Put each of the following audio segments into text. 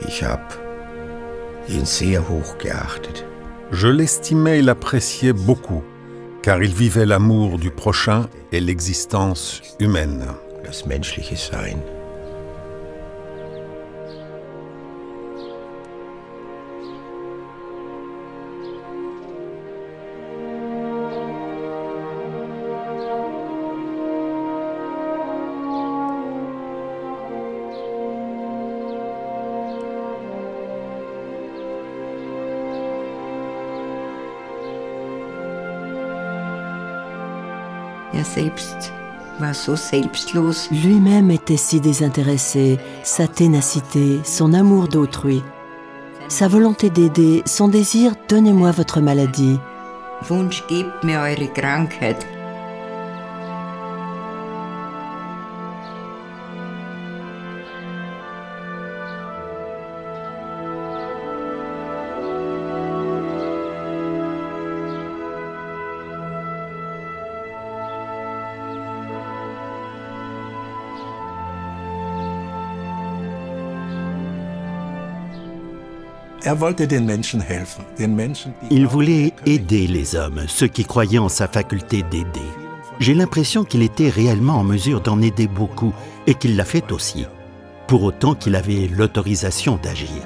Ich habe ihn sehr hoch geachtet. Je l'estimais et l'appréciais beaucoup, car il vivait l'amour du prochain et l'existence humaine. Das menschliche Sein. Lui-même était si désintéressé, sa ténacité, son amour d'autrui, sa volonté d'aider, son désir « donnez-moi votre maladie ». Wunsch, gebt mir eure Krankheit. Il voulait aider les hommes, ceux qui croyaient en sa faculté d'aider. J'ai l'impression qu'il était réellement en mesure d'en aider beaucoup et qu'il l'a fait aussi, pour autant qu'il avait l'autorisation d'agir.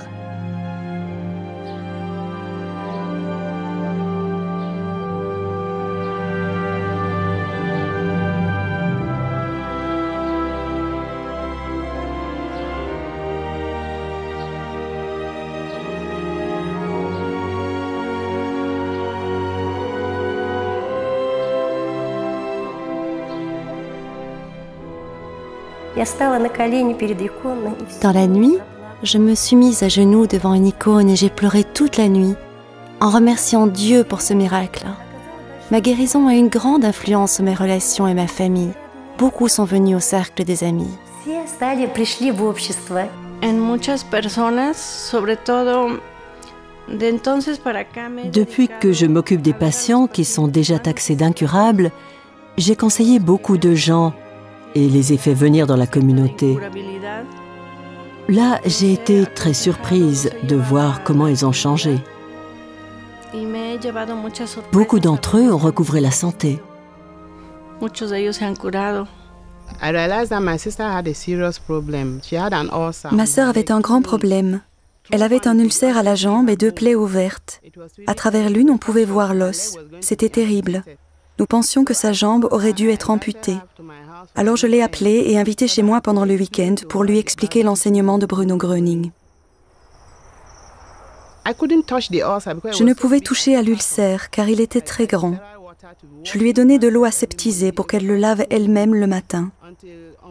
Dans la nuit, je me suis mise à genoux devant une icône et j'ai pleuré toute la nuit, en remerciant Dieu pour ce miracle. Ma guérison a une grande influence sur mes relations et ma famille. Beaucoup sont venus au cercle des amis. Depuis que je m'occupe des patients qui sont déjà taxés d'incurables, j'ai conseillé beaucoup de gens et les ai fait venir dans la communauté. Là, j'ai été très surprise de voir comment ils ont changé. Beaucoup d'entre eux ont recouvré la santé. Ma sœur avait un grand problème. Elle avait un ulcère à la jambe et 2 plaies ouvertes. À travers l'une, on pouvait voir l'os. C'était terrible. Nous pensions que sa jambe aurait dû être amputée. Alors je l'ai appelée et invitée chez moi pendant le week-end pour lui expliquer l'enseignement de Bruno Gröning. Je ne pouvais toucher à l'ulcère car il était très grand. Je lui ai donné de l'eau aseptisée pour qu'elle le lave elle-même le matin.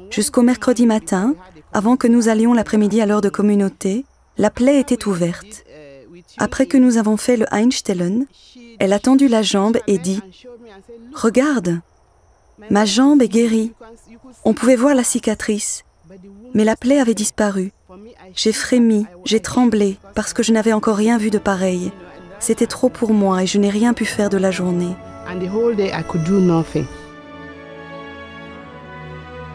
Jusqu'au mercredi matin, avant que nous allions l'après-midi à l'heure de communauté, la plaie était ouverte. Après que nous avons fait le Einstellen, elle a tendu la jambe et dit « Regarde, ma jambe est guérie. » On pouvait voir la cicatrice, mais la plaie avait disparu. J'ai frémi, j'ai tremblé, parce que je n'avais encore rien vu de pareil. C'était trop pour moi et je n'ai rien pu faire de la journée.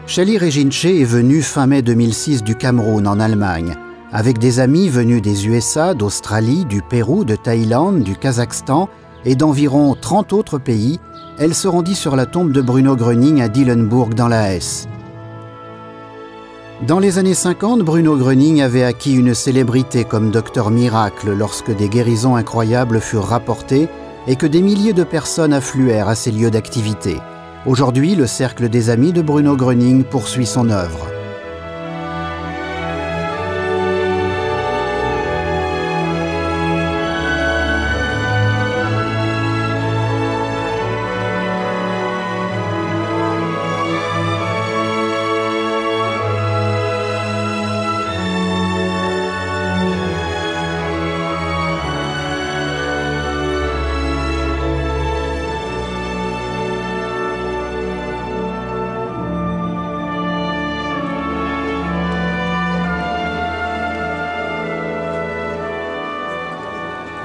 Shelley Reginche est venue fin mai 2006 du Cameroun en Allemagne, avec des amis venus des USA, d'Australie, du Pérou, de Thaïlande, du Kazakhstan et d'environ 30 autres pays. Elle se rendit sur la tombe de Bruno Gröning à Dillenburg dans la Hesse. Dans les années 50, Bruno Gröning avait acquis une célébrité comme docteur miracle lorsque des guérisons incroyables furent rapportées et que des milliers de personnes affluèrent à ses lieux d'activité. Aujourd'hui, le cercle des amis de Bruno Gröning poursuit son œuvre.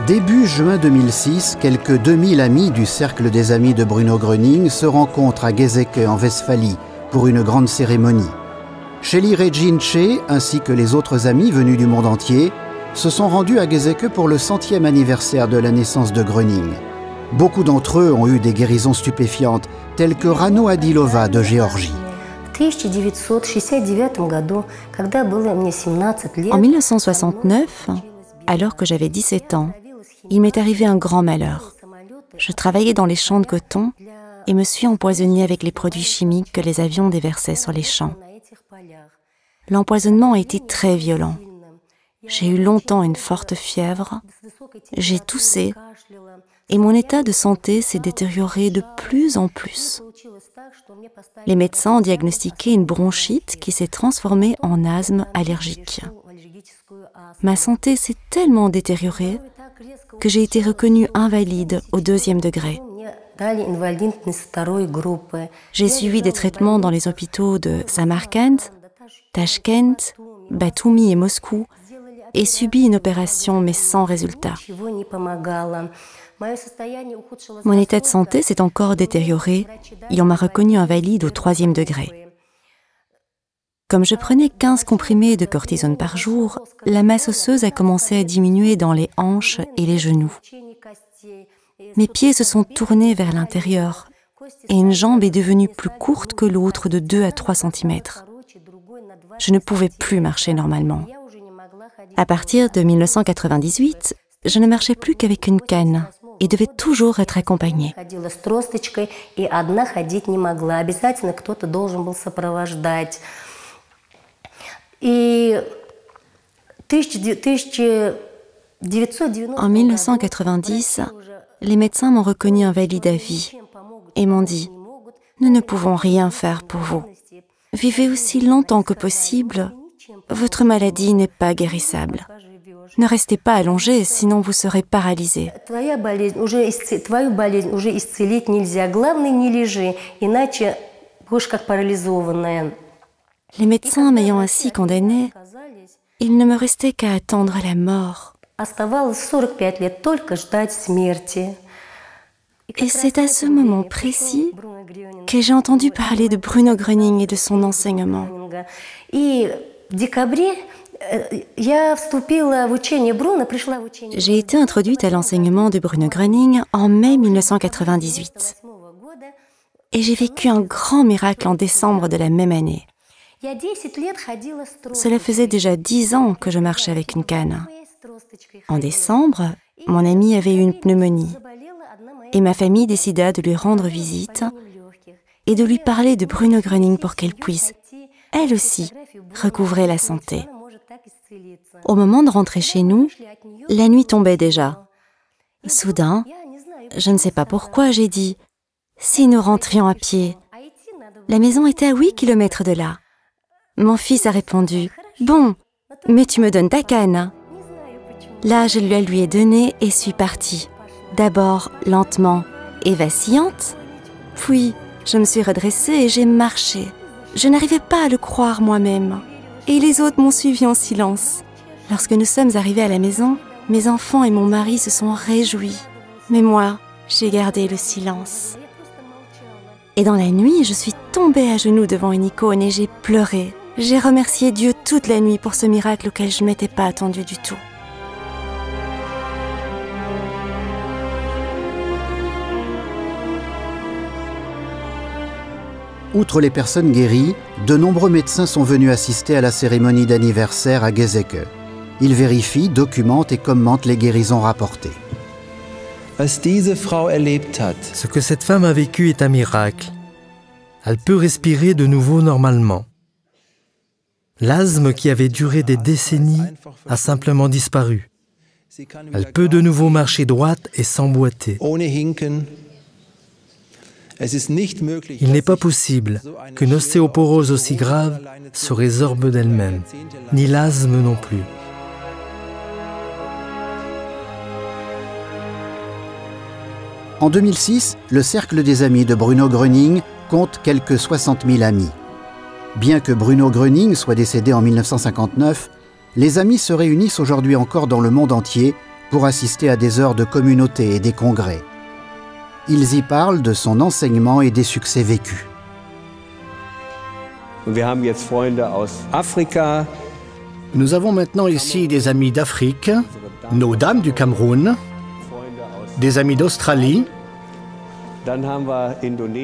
Début juin 2006, quelques 2000 amis du cercle des amis de Bruno Gröning se rencontrent à Geseke en Westphalie pour une grande cérémonie. Shelley Rejinche, ainsi que les autres amis venus du monde entier, se sont rendus à Geseke pour le 100e anniversaire de la naissance de Gröning. Beaucoup d'entre eux ont eu des guérisons stupéfiantes, telles que Rano Adilova de Géorgie. En 1969, alors que j'avais 17 ans, il m'est arrivé un grand malheur. Je travaillais dans les champs de coton et me suis empoisonnée avec les produits chimiques que les avions déversaient sur les champs. L'empoisonnement a été très violent. J'ai eu longtemps une forte fièvre, j'ai toussé et mon état de santé s'est détérioré de plus en plus. Les médecins ont diagnostiqué une bronchite qui s'est transformée en asthme allergique. Ma santé s'est tellement détériorée que j'ai été reconnue invalide au 2e degré. J'ai suivi des traitements dans les hôpitaux de Samarkand, Tashkent, Batumi et Moscou et subi une opération mais sans résultat. Mon état de santé s'est encore détérioré et on m'a reconnue invalide au 3e degré. Comme je prenais 15 comprimés de cortisone par jour, la masse osseuse a commencé à diminuer dans les hanches et les genoux. Mes pieds se sont tournés vers l'intérieur et une jambe est devenue plus courte que l'autre de 2 à 3 cm. Je ne pouvais plus marcher normalement. À partir de 1998, je ne marchais plus qu'avec une canne et devais toujours être accompagnée. En 1990, les médecins m'ont reconnue invalide à vie et m'ont dit « Nous ne pouvons rien faire pour vous. Vivez aussi longtemps que possible. Votre maladie n'est pas guérissable. Ne restez pas allongé, sinon vous serez paralysé. » Les médecins m'ayant ainsi condamné, il ne me restait qu'à attendre la mort. Et c'est à ce moment précis que j'ai entendu parler de Bruno Gröning et de son enseignement. J'ai été introduite à l'enseignement de Bruno Gröning en mai 1998. Et j'ai vécu un grand miracle en décembre de la même année. Cela faisait déjà 10 ans que je marchais avec une canne. En décembre, mon amie avait eu une pneumonie et ma famille décida de lui rendre visite et de lui parler de Bruno Gröning pour qu'elle puisse, elle aussi, recouvrer la santé. Au moment de rentrer chez nous, la nuit tombait déjà. Soudain, je ne sais pas pourquoi, j'ai dit « Si nous rentrions à pied ?» La maison était à 8 km de là. Mon fils a répondu « Bon, mais tu me donnes ta canne ?» Là, je la lui ai donnée et suis partie. D'abord lentement et vacillante, puis je me suis redressée et j'ai marché. Je n'arrivais pas à le croire moi-même. Et les autres m'ont suivi en silence. Lorsque nous sommes arrivés à la maison, mes enfants et mon mari se sont réjouis. Mais moi, j'ai gardé le silence. Et dans la nuit, je suis tombée à genoux devant une icône et j'ai pleuré. J'ai remercié Dieu toute la nuit pour ce miracle auquel je ne m'étais pas attendue du tout. Outre les personnes guéries, de nombreux médecins sont venus assister à la cérémonie d'anniversaire à Geseke. Ils vérifient, documentent et commentent les guérisons rapportées. Ce que cette femme a vécu est un miracle. Elle peut respirer de nouveau normalement. L'asthme qui avait duré des décennies a simplement disparu. Elle peut de nouveau marcher droite et s'emboîter. Il n'est pas possible qu'une ostéoporose aussi grave se résorbe d'elle-même, ni l'asthme non plus. En 2006, le cercle des amis de Bruno Gröning compte quelques 60 000 amis. Bien que Bruno Gröning soit décédé en 1959, les amis se réunissent aujourd'hui encore dans le monde entier pour assister à des heures de communauté et des congrès. Ils y parlent de son enseignement et des succès vécus. Nous avons maintenant ici des amis d'Afrique, nos dames du Cameroun, des amis d'Australie,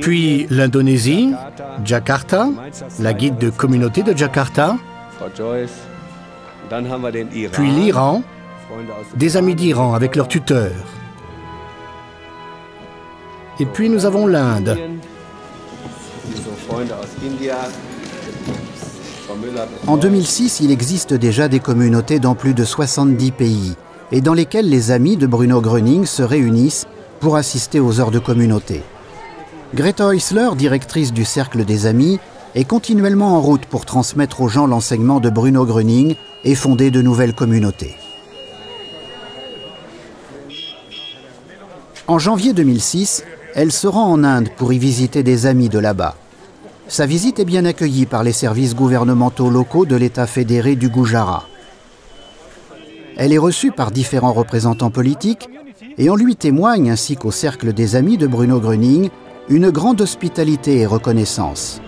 puis l'Indonésie, Jakarta, la guide de communauté de Jakarta, puis l'Iran, des amis d'Iran avec leur tuteur. Et puis nous avons l'Inde. En 2006, il existe déjà des communautés dans plus de 70 pays et dans lesquelles les amis de Bruno Gröning se réunissent pour assister aux heures de communauté. Grete Häusler, directrice du Cercle des Amis, est continuellement en route pour transmettre aux gens l'enseignement de Bruno Gröning et fonder de nouvelles communautés. En janvier 2006, elle se rend en Inde pour y visiter des amis de là-bas. Sa visite est bien accueillie par les services gouvernementaux locaux de l'État fédéré du Gujarat. Elle est reçue par différents représentants politiques et on lui témoigne, ainsi qu'au Cercle des Amis de Bruno Gröning, une grande hospitalité et reconnaissance.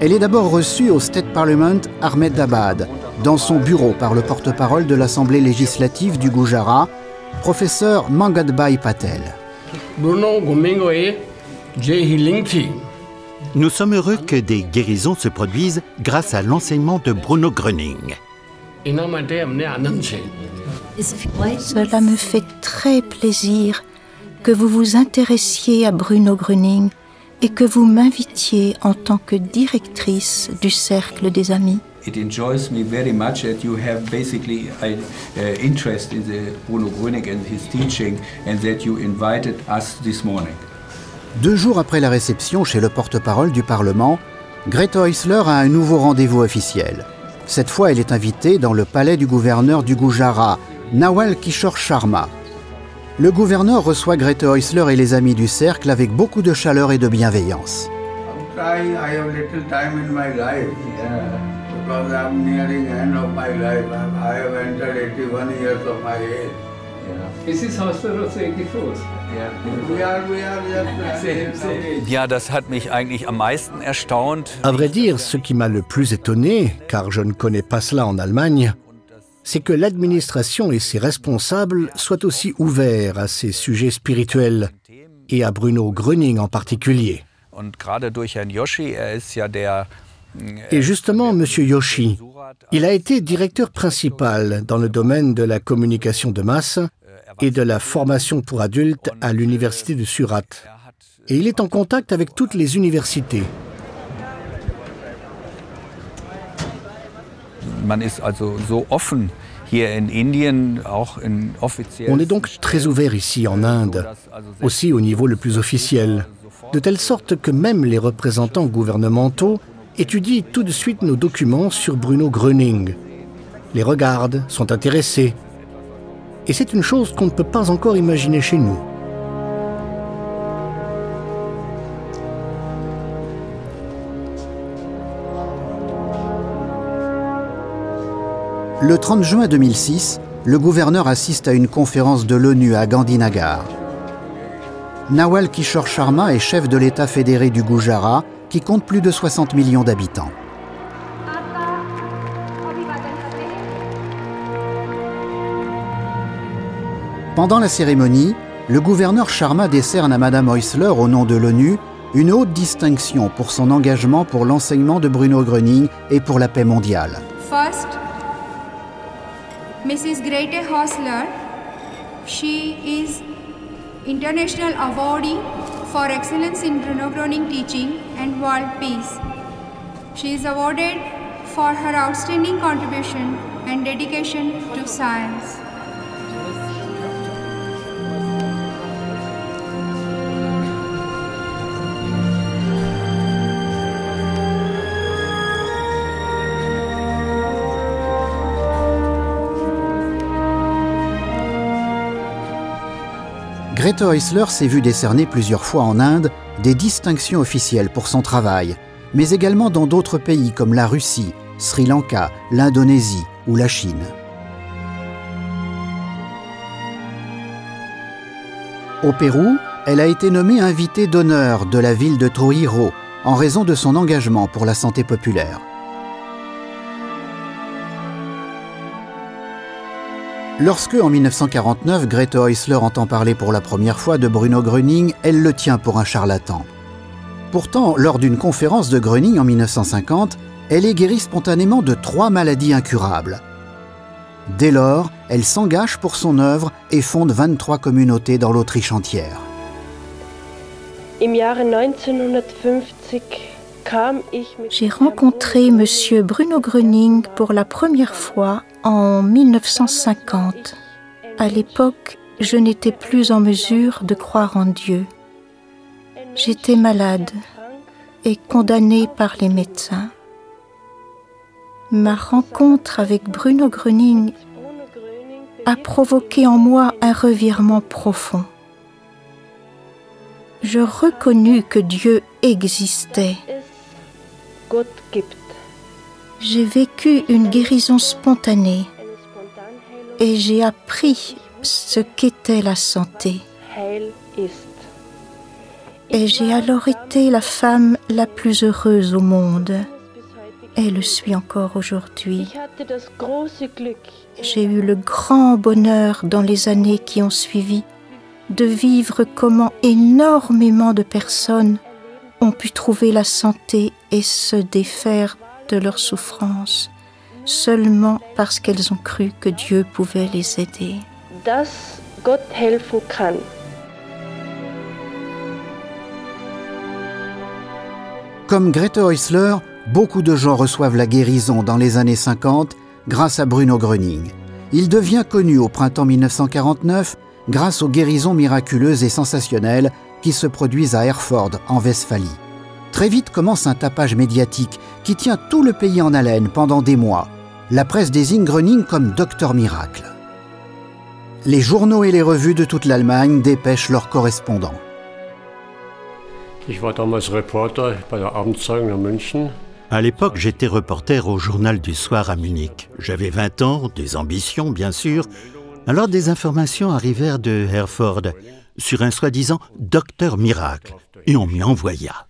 Elle est d'abord reçue au State Parliament Ahmedabad, dans son bureau par le porte-parole de l'Assemblée législative du Gujarat, professeur Mangadbhai Patel. Nous sommes heureux que des guérisons se produisent grâce à l'enseignement de Bruno Gröning. Cela me fait très plaisir que vous vous intéressiez à Bruno Gröning et que vous m'invitiez en tant que directrice du Cercle des Amis. It enjoys me very much that you have basically an interest in the Bruno Gröning and his teaching and that you invited us this morning. 2 jours après la réception chez le porte-parole du Parlement, Grete Häusler a un nouveau rendez-vous officiel. Cette fois, elle est invitée dans le palais du gouverneur du Gujarat, Nawal Kishore Sharma. Le gouverneur reçoit Grete Häusler et les amis du cercle avec beaucoup de chaleur et de bienveillance. À vrai dire, ce qui m'a le plus étonné, car je ne connais pas cela en Allemagne, c'est que l'administration et ses responsables soient aussi ouverts à ces sujets spirituels, et à Bruno Gröning en particulier. Et justement, M. Yoshi, il a été directeur principal dans le domaine de la communication de masse et de la formation pour adultes à l'université de Surat. Et il est en contact avec toutes les universités. On est donc très ouvert ici en Inde, aussi au niveau le plus officiel, de telle sorte que même les représentants gouvernementaux étudient tout de suite nos documents sur Bruno Gröning, les regardent, sont intéressés. Et c'est une chose qu'on ne peut pas encore imaginer chez nous. Le 30 juin 2006, le gouverneur assiste à une conférence de l'ONU à Gandhinagar. Nawal Kishore Sharma est chef de l'État fédéré du Gujarat, qui compte plus de 60 millions d'habitants. Pendant la cérémonie, le gouverneur Sharma décerne à Madame Häusler, au nom de l'ONU, une haute distinction pour son engagement pour l'enseignement de Bruno Gröning et pour la paix mondiale. First, Mrs. Grete Häusler, she is International Awardee for Excellence in Bruno Gröning Teaching and World Peace. She is awarded for her outstanding contribution and dedication to science. Grete Häusler s'est vue décerner plusieurs fois en Inde des distinctions officielles pour son travail, mais également dans d'autres pays comme la Russie, Sri Lanka, l'Indonésie ou la Chine. Au Pérou, elle a été nommée invitée d'honneur de la ville de Trujillo, en raison de son engagement pour la santé populaire. Lorsque, en 1949, Grete Häusler entend parler pour la première fois de Bruno Gröning, elle le tient pour un charlatan. Pourtant, lors d'une conférence de Gröning en 1950, elle est guérie spontanément de 3 maladies incurables. Dès lors, elle s'engage pour son œuvre et fonde 23 communautés dans l'Autriche entière. J'ai rencontré M. Bruno Gröning pour la première fois en 1950. À l'époque, je n'étais plus en mesure de croire en Dieu. J'étais malade et condamnée par les médecins. Ma rencontre avec Bruno Gröning a provoqué en moi un revirement profond. Je reconnus que Dieu existait. J'ai vécu une guérison spontanée et j'ai appris ce qu'était la santé. Et j'ai alors été la femme la plus heureuse au monde. Et le suis encore aujourd'hui. J'ai eu le grand bonheur dans les années qui ont suivi de vivre comment énormément de personnes ont pu trouver la santé et se défaire de leurs souffrances seulement parce qu'elles ont cru que Dieu pouvait les aider. Dass Gott helfen kann. Comme Grete Häusler, beaucoup de gens reçoivent la guérison dans les années 50 grâce à Bruno Gröning. Il devient connu au printemps 1949 grâce aux guérisons miraculeuses et sensationnelles qui se produisent à Herford, en Westphalie. Très vite commence un tapage médiatique qui tient tout le pays en haleine pendant des mois. La presse désigne Gröning comme Docteur Miracle. Les journaux et les revues de toute l'Allemagne dépêchent leurs correspondants. À l'époque, j'étais reporter au Journal du Soir à Munich. J'avais 20 ans, des ambitions bien sûr. Alors des informations arrivèrent de Herford sur un soi-disant docteur miracle et on m'y envoya.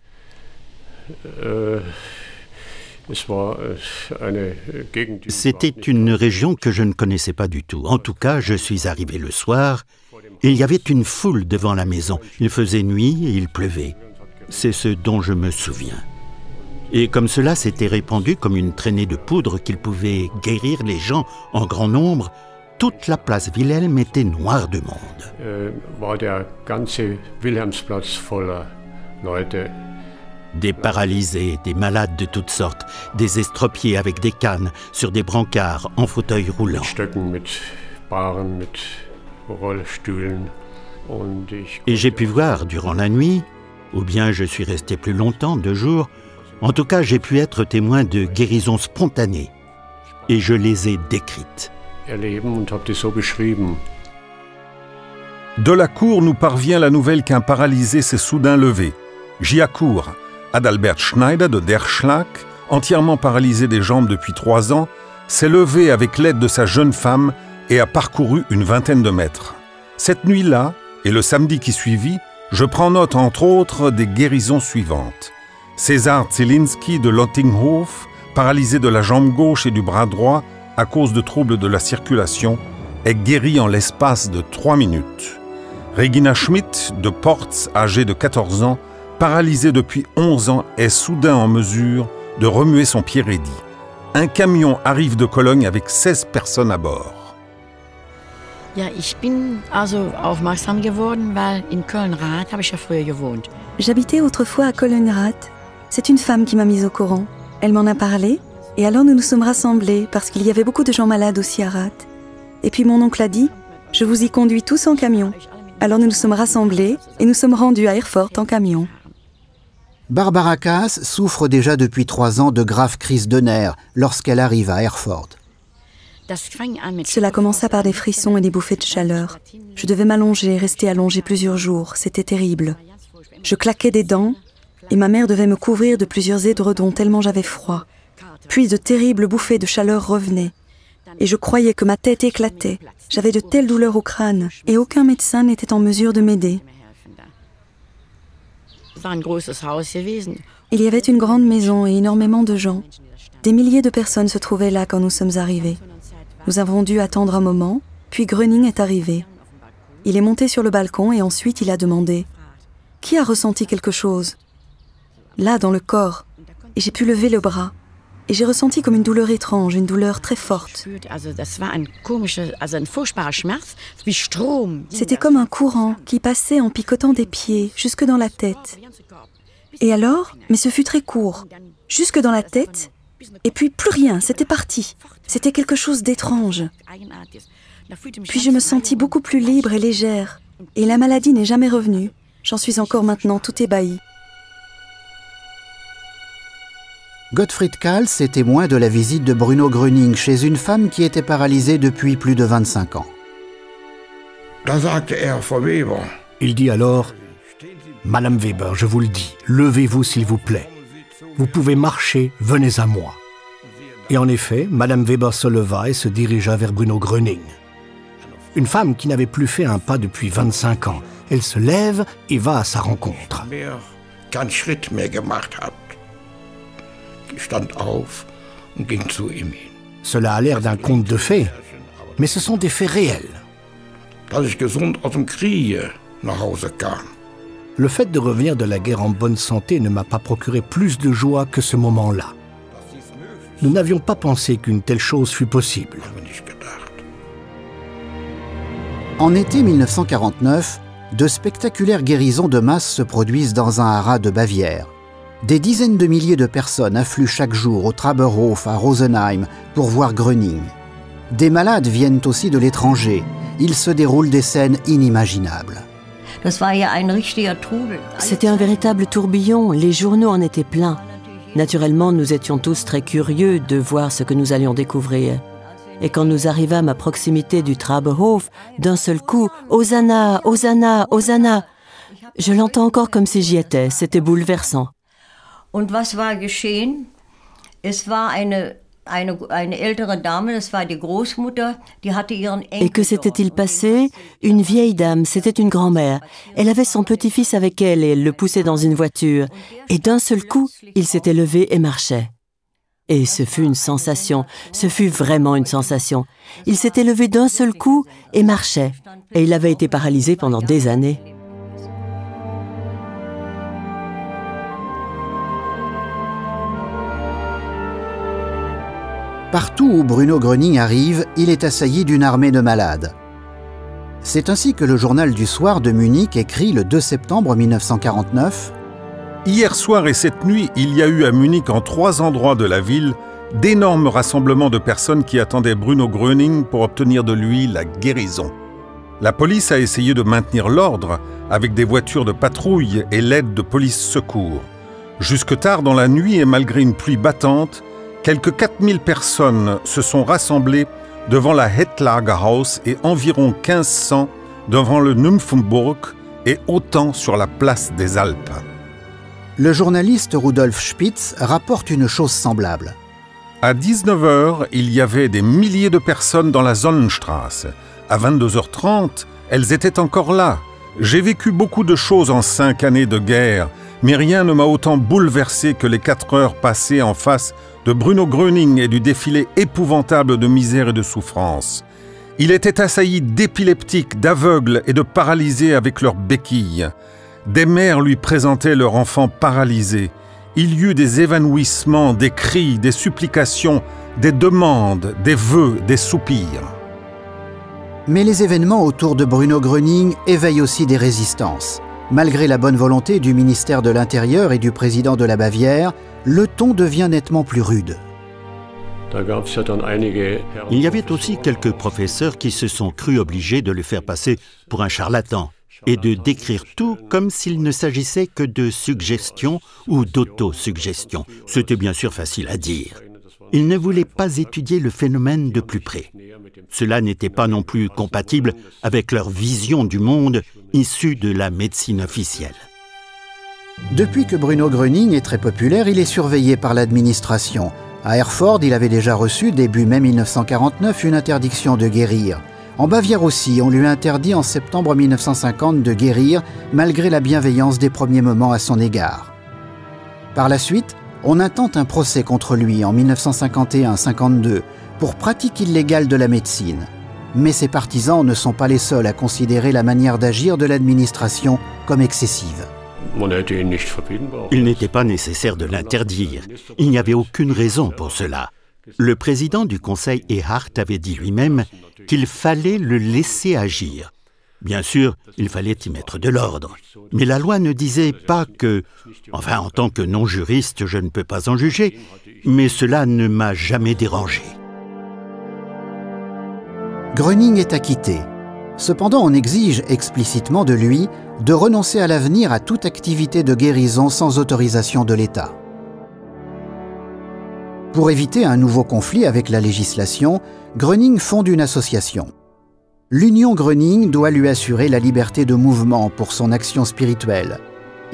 C'était une région que je ne connaissais pas du tout. En tout cas, je suis arrivé le soir. Il y avait une foule devant la maison. Il faisait nuit et il pleuvait. C'est ce dont je me souviens. Et comme cela s'était répandu comme une traînée de poudre qu'il pouvait guérir les gens en grand nombre, toute la place Wilhelm était noire de monde. Des paralysés, des malades de toutes sortes, des estropiés avec des cannes, sur des brancards, en fauteuil roulant. Et j'ai pu voir durant la nuit, ou bien je suis resté plus longtemps, 2 jours, en tout cas j'ai pu être témoin de guérisons spontanées, et je les ai décrites. De la cour nous parvient la nouvelle qu'un paralysé s'est soudain levé. J'y accours. Adalbert Schneider de Derschlag, entièrement paralysé des jambes depuis 3 ans, s'est levé avec l'aide de sa jeune femme et a parcouru une 20aine de mètres. Cette nuit-là, et le samedi qui suivit, je prends note entre autres des guérisons suivantes. César Zielinski de Lottinghof, paralysé de la jambe gauche et du bras droit à cause de troubles de la circulation, est guéri en l'espace de 3 minutes. Regina Schmidt de Porz, âgée de 14 ans, paralysée depuis 11 ans, est soudain en mesure de remuer son pied raidi. Un camion arrive de Cologne avec 16 personnes à bord. J'habitais autrefois à Köln-Rath. C'est une femme qui m'a mise au courant. Elle m'en a parlé, et alors nous nous sommes rassemblés parce qu'il y avait beaucoup de gens malades aussi à Rath. Et puis mon oncle a dit « Je vous y conduis tous en camion ». Alors nous nous sommes rassemblés et nous sommes rendus à Erfurt en camion. Barbara Kaas souffre déjà depuis 3 ans de graves crises de nerfs lorsqu'elle arrive à Erfurt. Cela commença par des frissons et des bouffées de chaleur. Je devais m'allonger et rester allongée plusieurs jours. C'était terrible. Je claquais des dents et ma mère devait me couvrir de plusieurs édredons tellement j'avais froid. Puis de terribles bouffées de chaleur revenaient. Et je croyais que ma tête éclatait. J'avais de telles douleurs au crâne et aucun médecin n'était en mesure de m'aider. Il y avait une grande maison et énormément de gens. Des milliers de personnes se trouvaient là quand nous sommes arrivés. Nous avons dû attendre un moment, puis Gröning est arrivé. Il est monté sur le balcon et ensuite il a demandé « Qui a ressenti quelque chose ?» Là, dans le corps. Et j'ai pu lever le bras. Et j'ai ressenti comme une douleur étrange, une douleur très forte. C'était comme un courant qui passait en picotant des pieds jusque dans la tête. Et alors, mais ce fut très court, jusque dans la tête, et puis plus rien, c'était parti. C'était quelque chose d'étrange. Puis je me sentis beaucoup plus libre et légère. Et la maladie n'est jamais revenue. J'en suis encore maintenant tout ébahi. Gottfried Kals est témoin de la visite de Bruno Gröning chez une femme qui était paralysée depuis plus de 25 ans. Il dit alors « Madame Weber, je vous le dis, levez-vous s'il vous plaît. Vous pouvez marcher, venez à moi. » Et en effet, Madame Weber se leva et se dirigea vers Bruno Gröning. Une femme qui n'avait plus fait un pas depuis 25 ans. Elle se lève et va à sa rencontre. Cela a l'air d'un conte de fées, mais ce sont des faits réels. Le fait de revenir de la guerre en bonne santé ne m'a pas procuré plus de joie que ce moment-là. Nous n'avions pas pensé qu'une telle chose fût possible. En été 1949, de spectaculaires guérisons de masse se produisent dans un haras de Bavière. Des dizaines de milliers de personnes affluent chaque jour au Traberhof à Rosenheim pour voir Gröning. Des malades viennent aussi de l'étranger. Il se déroule des scènes inimaginables. C'était un véritable tourbillon, les journaux en étaient pleins. Naturellement, nous étions tous très curieux de voir ce que nous allions découvrir. Et quand nous arrivâmes à proximité du Traberhof, d'un seul coup, « Hosanna, Hosanna, Hosanna !» Je l'entends encore comme si j'y étais, c'était bouleversant. Und was war geschehen? Es war eine ältere Dame, das war die Großmutter, die hatte ihren Enkel. Et que s'était-il passé? Une vieille dame, c'était une grand-mère. Elle avait son petit-fils avec elle et elle le poussait dans une voiture. Et d'un seul coup, il s'était levé et marchait. Et ce fut une sensation, ce fut vraiment une sensation. Il s'était levé d'un seul coup et marchait. Et il avait été paralysé pendant des années. Partout où Bruno Gröning arrive, il est assailli d'une armée de malades. C'est ainsi que le journal du soir de Munich écrit le 2 septembre 1949 « Hier soir et cette nuit, il y a eu à Munich, en 3 endroits de la ville, d'énormes rassemblements de personnes qui attendaient Bruno Gröning pour obtenir de lui la guérison. La police a essayé de maintenir l'ordre avec des voitures de patrouille et l'aide de police secours. Jusque tard dans la nuit et malgré une pluie battante, quelques 4000 personnes se sont rassemblées devant la Hetlagerhaus et environ 1500 devant le Nymphenburg et autant sur la place des Alpes. Le journaliste Rudolf Spitz rapporte une chose semblable. À 19h, il y avait des milliers de personnes dans la Sonnenstraße. À 22h30, elles étaient encore là. J'ai vécu beaucoup de choses en 5 années de guerre, mais rien ne m'a autant bouleversé que les 4 heures passées en face de Bruno Gröning et du défilé épouvantable de misère et de souffrance. Il était assailli d'épileptiques, d'aveugles et de paralysés avec leurs béquilles. Des mères lui présentaient leur enfant paralysé. Il y eut des évanouissements, des cris, des supplications, des demandes, des vœux, des soupirs. Mais les événements autour de Bruno Gröning éveillent aussi des résistances. Malgré la bonne volonté du ministère de l'Intérieur et du président de la Bavière, le ton devient nettement plus rude. Il y avait aussi quelques professeurs qui se sont crus obligés de le faire passer pour un charlatan et de décrire tout comme s'il ne s'agissait que de suggestion ou d'autosuggestion. C'était bien sûr facile à dire. Ils ne voulaient pas étudier le phénomène de plus près. Cela n'était pas non plus compatible avec leur vision du monde issue de la médecine officielle. Depuis que Bruno Gröning est très populaire, il est surveillé par l'administration. À Erfurt, il avait déjà reçu, début mai 1949, une interdiction de guérir. En Bavière aussi, on lui interdit en septembre 1950 de guérir, malgré la bienveillance des premiers moments à son égard. Par la suite, on intente un procès contre lui en 1951-52 pour pratique illégale de la médecine. Mais ses partisans ne sont pas les seuls à considérer la manière d'agir de l'administration comme excessive. Il n'était pas nécessaire de l'interdire. Il n'y avait aucune raison pour cela. Le président du conseil Ehart avait dit lui-même qu'il fallait le laisser agir. Bien sûr, il fallait y mettre de l'ordre. Mais la loi ne disait pas que... Enfin, en tant que non-juriste, je ne peux pas en juger, mais cela ne m'a jamais dérangé. Gröning est acquitté. Cependant, on exige explicitement de lui de renoncer à l'avenir à toute activité de guérison sans autorisation de l'État. Pour éviter un nouveau conflit avec la législation, Gröning fonde une association. L'Union Gröning doit lui assurer la liberté de mouvement pour son action spirituelle.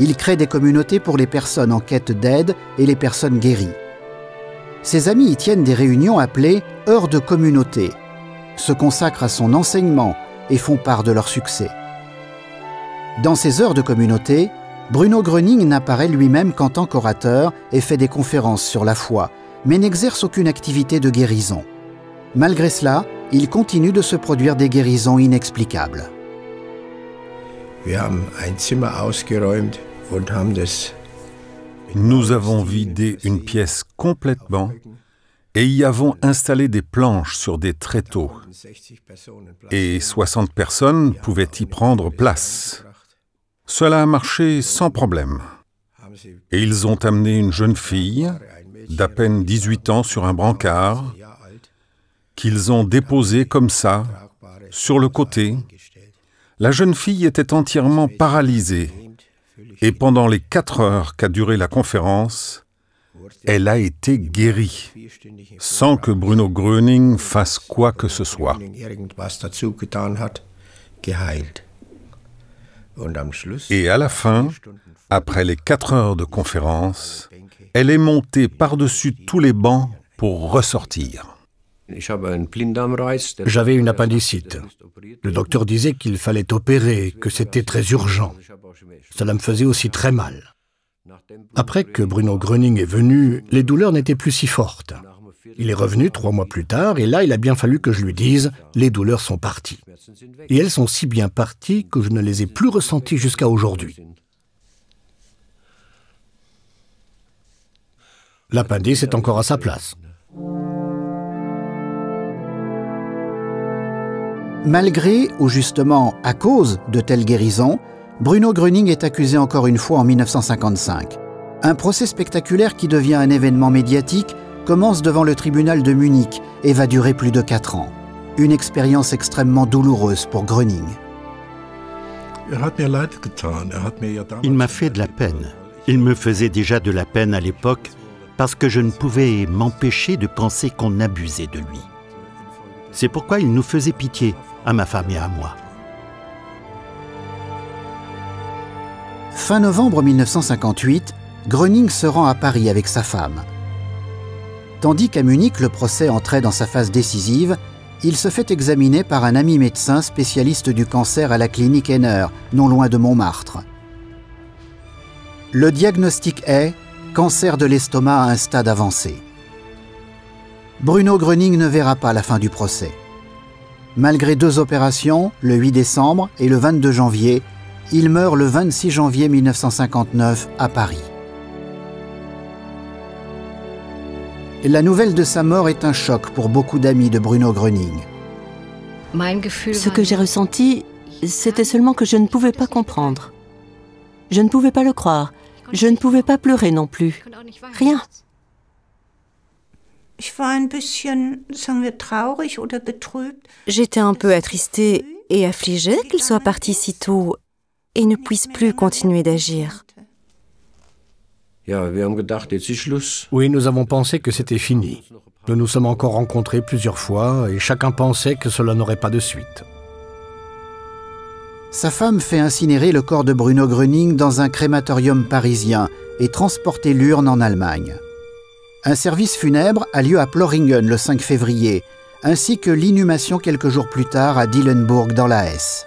Il crée des communautés pour les personnes en quête d'aide et les personnes guéries. Ses amis y tiennent des réunions appelées « heures de communauté », se consacrent à son enseignement et font part de leur succès. Dans ces heures de communauté, Bruno Gröning n'apparaît lui-même qu'en tant qu'orateur et fait des conférences sur la foi, mais n'exerce aucune activité de guérison. Malgré cela, il continue de se produire des guérisons inexplicables. Nous avons vidé une pièce complètement et y avons installé des planches sur des tréteaux. Et 60 personnes pouvaient y prendre place. Cela a marché sans problème. Et ils ont amené une jeune fille d'à peine 18 ans sur un brancard qu'ils ont déposée comme ça, sur le côté. La jeune fille était entièrement paralysée et pendant les 4 heures qu'a duré la conférence, elle a été guérie, sans que Bruno Gröning fasse quoi que ce soit. Et à la fin, après les 4 heures de conférence, elle est montée par-dessus tous les bancs pour ressortir. J'avais une appendicite. Le docteur disait qu'il fallait opérer, que c'était très urgent. Cela me faisait aussi très mal. Après que Bruno Gröning est venu, les douleurs n'étaient plus si fortes. Il est revenu 3 mois plus tard et là, il a bien fallu que je lui dise « les douleurs sont parties ». Et elles sont si bien parties que je ne les ai plus ressenties jusqu'à aujourd'hui. L'appendice est encore à sa place. Malgré, ou justement à cause de telles guérisons, Bruno Gröning est accusé encore une fois en 1955. Un procès spectaculaire qui devient un événement médiatique commence devant le tribunal de Munich et va durer plus de 4 ans. Une expérience extrêmement douloureuse pour Gröning. Il m'a fait de la peine. Il me faisait déjà de la peine à l'époque parce que je ne pouvais m'empêcher de penser qu'on abusait de lui. C'est pourquoi il nous faisait pitié, à ma femme et à moi. Fin novembre 1958, Gröning se rend à Paris avec sa femme. Tandis qu'à Munich, le procès entrait dans sa phase décisive, il se fait examiner par un ami médecin spécialiste du cancer à la clinique Henner, non loin de Montmartre. Le diagnostic est cancer de l'estomac à un stade avancé. Bruno Gröning ne verra pas la fin du procès. Malgré 2 opérations, le 8 décembre et le 22 janvier, il meurt le 26 janvier 1959 à Paris. La nouvelle de sa mort est un choc pour beaucoup d'amis de Bruno Gröning. Ce que j'ai ressenti, c'était seulement que je ne pouvais pas comprendre. Je ne pouvais pas le croire. Je ne pouvais pas pleurer non plus. Rien. J'étais un peu attristée et affligée qu'il soit parti si tôt et ne puisse plus continuer d'agir. Oui, nous avons pensé que c'était fini. Nous nous sommes encore rencontrés plusieurs fois et chacun pensait que cela n'aurait pas de suite. Sa femme fait incinérer le corps de Bruno Gröning dans un crématorium parisien et transporter l'urne en Allemagne. Un service funèbre a lieu à Ploringen le 5 février, ainsi que l'inhumation quelques jours plus tard à Dillenburg dans la Hesse.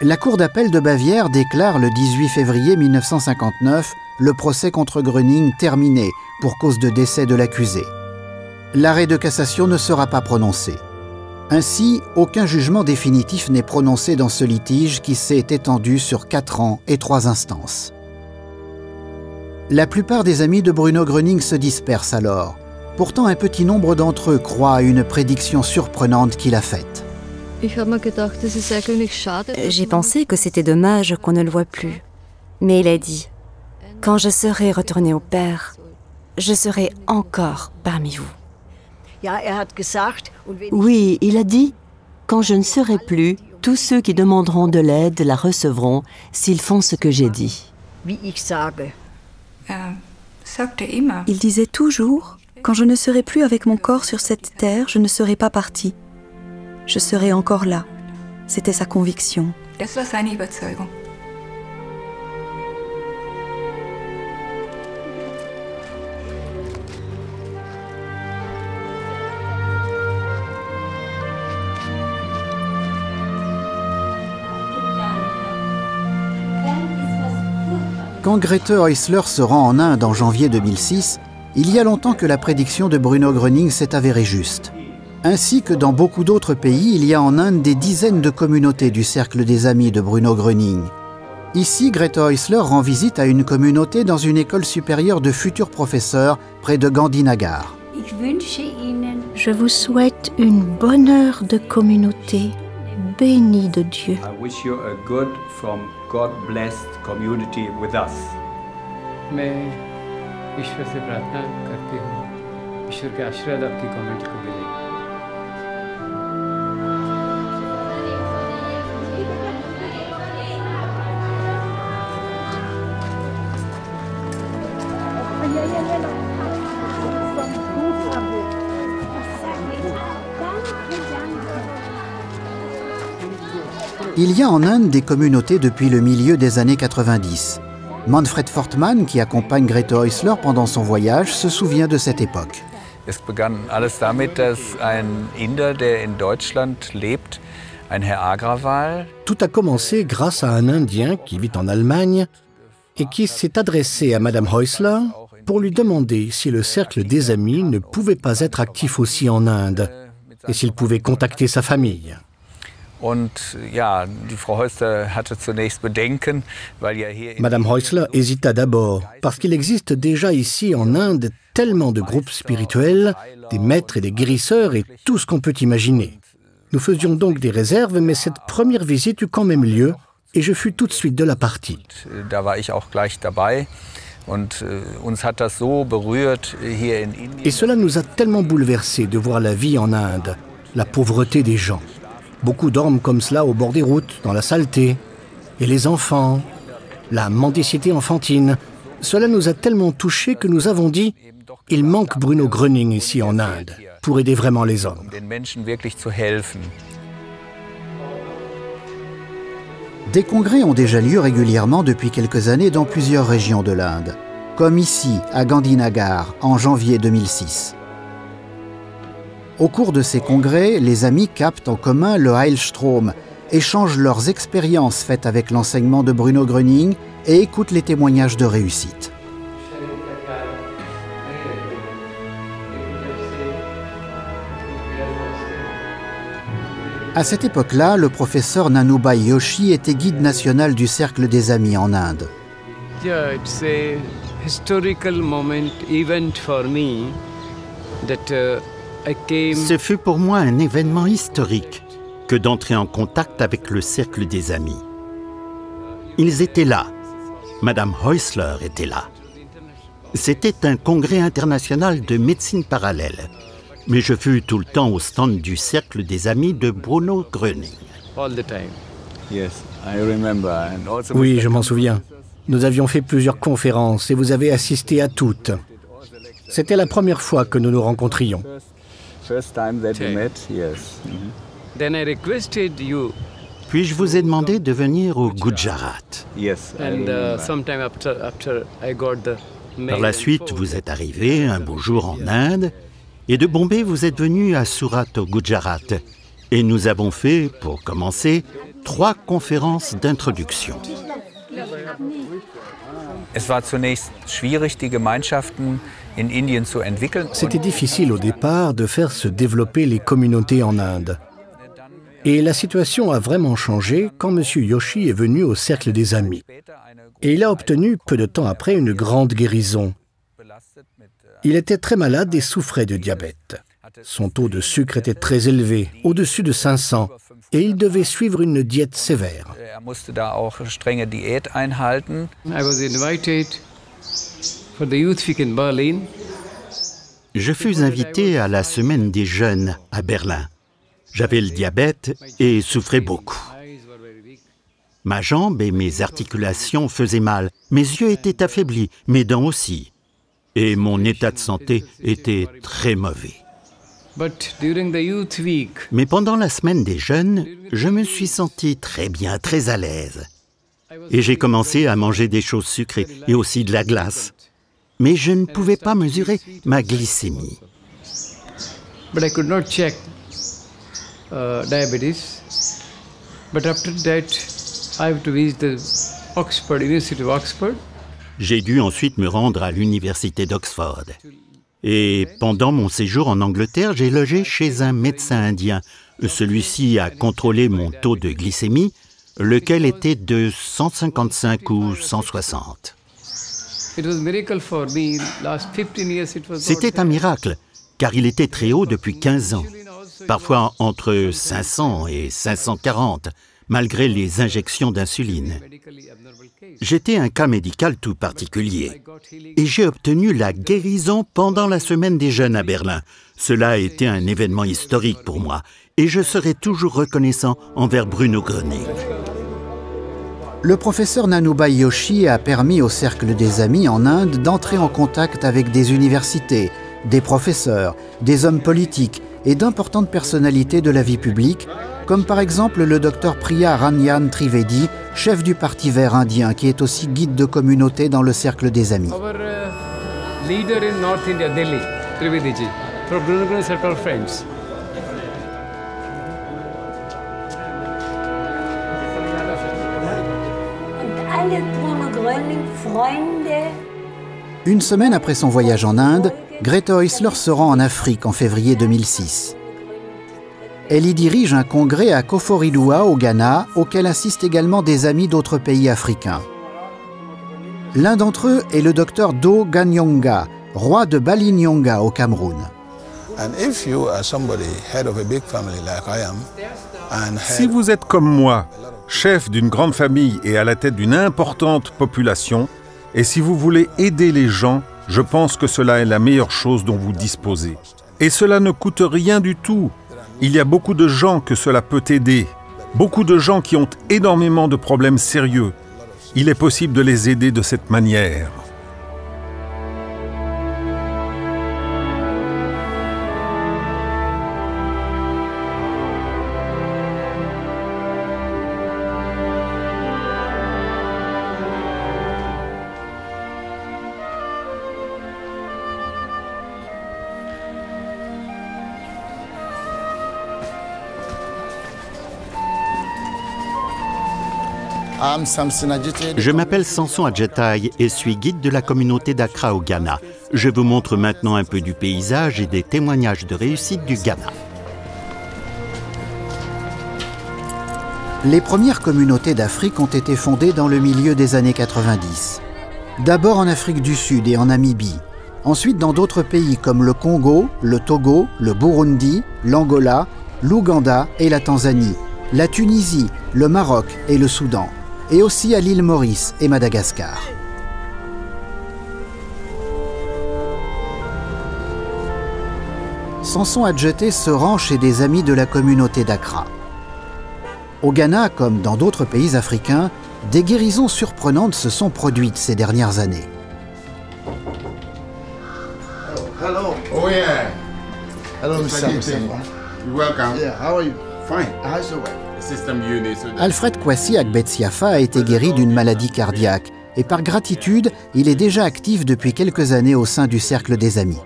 La Cour d'appel de Bavière déclare le 18 février 1959 le procès contre Gröning terminé pour cause de décès de l'accusé. L'arrêt de cassation ne sera pas prononcé. Ainsi, aucun jugement définitif n'est prononcé dans ce litige qui s'est étendu sur 4 ans et 3 instances. La plupart des amis de Bruno Gröning se dispersent alors. Pourtant, un petit nombre d'entre eux croient à une prédiction surprenante qu'il a faite. J'ai pensé que c'était dommage qu'on ne le voie plus. Mais il a dit, « Quand je serai retourné au Père, je serai encore parmi vous. » Oui, il a dit « Quand je ne serai plus, tous ceux qui demanderont de l'aide la recevront s'ils font ce que j'ai dit. » Il disait toujours « Quand je ne serai plus avec mon corps sur cette terre, je ne serai pas parti. Je serai encore là. » C'était sa conviction. Quand Grete Häusler se rend en Inde en janvier 2006, il y a longtemps que la prédiction de Bruno Gröning s'est avérée juste. Ainsi que dans beaucoup d'autres pays, il y a en Inde des dizaines de communautés du cercle des amis de Bruno Gröning. Ici, Grete Häusler rend visite à une communauté dans une école supérieure de futurs professeurs près de Gandhinagar. Je vous souhaite une bonne heure de communauté, bénie de Dieu. I wish you a good from God-blessed community with us. मैं ईश्वर से प्रार्थना करती हूँ ईश्वर के आशीर्वाद आपकी कमेंट को मिले। Il y a en Inde des communautés depuis le milieu des années 90. Manfred Fortmann, qui accompagne Grete Häusler pendant son voyage, se souvient de cette époque. Es begann alles damit, dass ein Inder, der in Deutschland lebt, ein Herr Agrawal. Tout a commencé grâce à un Indien qui vit en Allemagne et qui s'est adressé à Madame Häusler pour lui demander si le cercle des amis ne pouvait pas être actif aussi en Inde et s'il pouvait contacter sa famille. Madame Häusler hésita d'abord, parce qu'il existe déjà ici en Inde tellement de groupes spirituels, des maîtres et des guérisseurs et tout ce qu'on peut imaginer. Nous faisions donc des réserves, mais cette première visite eut quand même lieu et je fus tout de suite de la partie. Et cela nous a tellement bouleversés de voir la vie en Inde, la pauvreté des gens. Beaucoup dorment comme cela au bord des routes, dans la saleté. Et les enfants, la mendicité enfantine. Cela nous a tellement touchés que nous avons dit « Il manque Bruno Gröning ici en Inde pour aider vraiment les hommes ». Des congrès ont déjà lieu régulièrement depuis quelques années dans plusieurs régions de l'Inde, comme ici, à Gandhinagar, en janvier 2006. Au cours de ces congrès, les amis captent en commun le Heilstrom, échangent leurs expériences faites avec l'enseignement de Bruno Gröning et écoutent les témoignages de réussite. À cette époque-là, le professeur Nanubai Yoshi était guide national du Cercle des Amis en Inde. Yeah, it's a historical moment, event for me that Ce fut pour moi un événement historique que d'entrer en contact avec le cercle des amis. Ils étaient là. Madame Häusler était là. C'était un congrès international de médecine parallèle. Mais je fus tout le temps au stand du cercle des amis de Bruno Gröning. Oui, je m'en souviens. Nous avions fait plusieurs conférences et vous avez assisté à toutes. C'était la première fois que nous nous rencontrions. Puis je vous ai demandé de venir au Gujarat. Par la suite, vous êtes arrivé un beau jour en Inde, et de Bombay, vous êtes venu à Surat au Gujarat. Et nous avons fait, pour commencer, 3 conférences d'introduction. C'était difficile au départ de faire se développer les communautés en Inde. Et la situation a vraiment changé quand M. Yoshi est venu au Cercle des Amis. Et il a obtenu, peu de temps après, une grande guérison. Il était très malade et souffrait de diabète. Son taux de sucre était très élevé, au-dessus de 500, et il devait suivre une diète sévère. Je fus invité à la Semaine des Jeunes à Berlin. J'avais le diabète et souffrais beaucoup. Ma jambe et mes articulations faisaient mal, mes yeux étaient affaiblis, mes dents aussi. Et mon état de santé était très mauvais. Mais pendant la Semaine des Jeunes, je me suis senti très bien, très à l'aise. Et j'ai commencé à manger des choses sucrées et aussi de la glace. Mais je ne pouvais pas mesurer ma glycémie. Diabetes, but after that I have to visit the University of Oxford. J'ai dû ensuite me rendre à l'université d'Oxford. Et pendant mon séjour en Angleterre, j'ai logé chez un médecin indien. Celui-ci a contrôlé mon taux de glycémie, lequel était de 155 ou 160. C'était un miracle, car il était très haut depuis 15 ans. Parfois entre 500 et 540, malgré les injections d'insuline. J'étais un cas médical tout particulier. Et j'ai obtenu la guérison pendant la Semaine des Jeunes à Berlin. Cela a été un événement historique pour moi. Et je serai toujours reconnaissant envers Bruno Gröning. Le professeur Nanubhai Yoshi a permis au Cercle des Amis en Inde d'entrer en contact avec des universités, des professeurs, des hommes politiques et d'importantes personnalités de la vie publique, comme par exemple le Dr Priya Ranjan Trivedi, chef du Parti vert indien, qui est aussi guide de communauté dans le Cercle des Amis. Leader in North India, Delhi, Trivedi ji, from Bruno Gröning Circle of Friends. Une semaine après son voyage en Inde, Grete Häusler se rend en Afrique en février 2006. Elle y dirige un congrès à Koforidua, au Ghana, auquel assistent également des amis d'autres pays africains. L'un d'entre eux est le docteur Do Ganyonga, roi de Balinyonga au Cameroun. Si vous êtes comme moi, chef d'une grande famille et à la tête d'une importante population, et si vous voulez aider les gens, je pense que cela est la meilleure chose dont vous disposez. Et cela ne coûte rien du tout. Il y a beaucoup de gens que cela peut aider. Beaucoup de gens qui ont énormément de problèmes sérieux. Il est possible de les aider de cette manière. Je m'appelle Samson Adjetai et suis guide de la communauté d'Accra au Ghana. Je vous montre maintenant un peu du paysage et des témoignages de réussite du Ghana. Les premières communautés d'Afrique ont été fondées dans le milieu des années 90. D'abord en Afrique du Sud et en Namibie. Ensuite dans d'autres pays comme le Congo, le Togo, le Burundi, l'Angola, l'Ouganda et la Tanzanie, la Tunisie, le Maroc et le Soudan. Et aussi à l'île Maurice et Madagascar. Samson Adjetai se rend chez des amis de la communauté d'Accra. Au Ghana, comme dans d'autres pays africains, des guérisons surprenantes se sont produites ces dernières années. Hello. Oh yeah. Hello, Mr. Samson. You're welcome. Yeah, how are you? Fine. How's your wife? Alfred Kwasi Agbetsiafa a été guéri d'une maladie cardiaque et par gratitude, il est déjà actif depuis quelques années au sein du Cercle des Amis.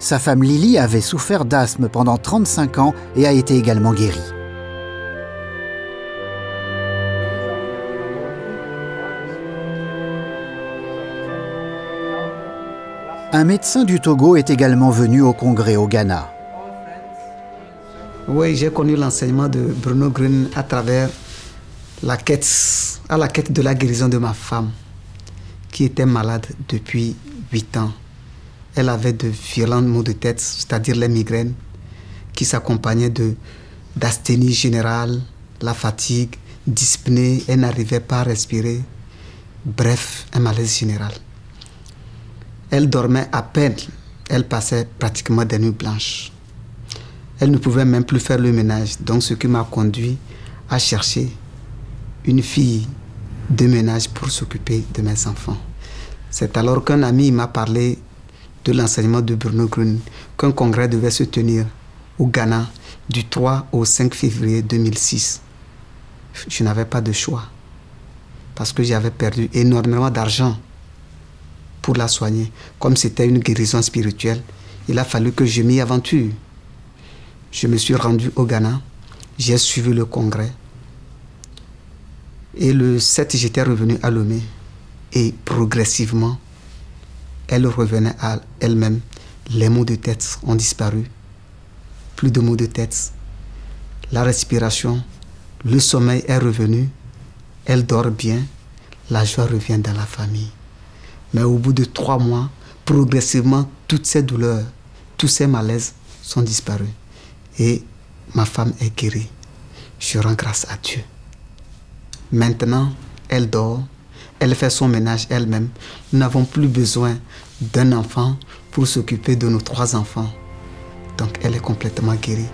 Sa femme Lily avait souffert d'asthme pendant 35 ans et a été également guérie. Un médecin du Togo est également venu au congrès au Ghana. Oui, j'ai connu l'enseignement de Bruno Gröning à travers la quête de la guérison de ma femme, qui était malade depuis 8 ans. Elle avait de violents maux de tête, c'est-à-dire les migraines, qui s'accompagnaient d'asthénie générale, la fatigue, dyspnée, elle n'arrivait pas à respirer. Bref, un malaise général. Elle dormait à peine, elle passait pratiquement des nuits blanches. Elle ne pouvait même plus faire le ménage, donc ce qui m'a conduit à chercher une fille de ménage pour s'occuper de mes enfants. C'est alors qu'un ami m'a parlé de l'enseignement de Bruno Gröning, qu'un congrès devait se tenir au Ghana du 3 au 5 février 2006. Je n'avais pas de choix parce que j'avais perdu énormément d'argent pour la soigner. Comme c'était une guérison spirituelle, il a fallu que je m'y aventure. Je me suis rendu au Ghana, j'ai suivi le congrès et le 7, j'étais revenu à Lomé et progressivement, elle revenait à elle-même. Les maux de tête ont disparu, plus de maux de tête, la respiration, le sommeil est revenu, elle dort bien, la joie revient dans la famille. Mais au bout de 3 mois, progressivement, toutes ces douleurs, tous ces malaises sont disparus. Et ma femme est guérie. Je rends grâce à Dieu. Maintenant, elle dort, elle fait son ménage elle-même. Nous n'avons plus besoin d'un enfant pour s'occuper de nos 3 enfants. Donc elle est complètement guérie.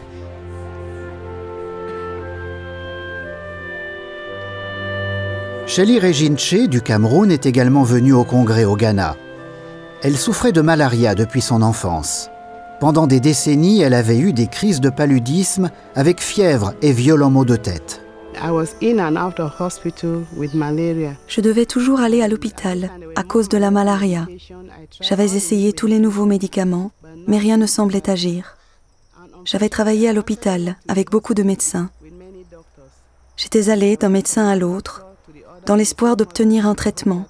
Shelly Reginche du Cameroun est également venue au congrès au Ghana. Elle souffrait de malaria depuis son enfance. Pendant des décennies, elle avait eu des crises de paludisme avec fièvre et violents maux de tête. Je devais toujours aller à l'hôpital à cause de la malaria. J'avais essayé tous les nouveaux médicaments, mais rien ne semblait agir. J'avais travaillé à l'hôpital avec beaucoup de médecins. J'étais allée d'un médecin à l'autre, dans l'espoir d'obtenir un traitement.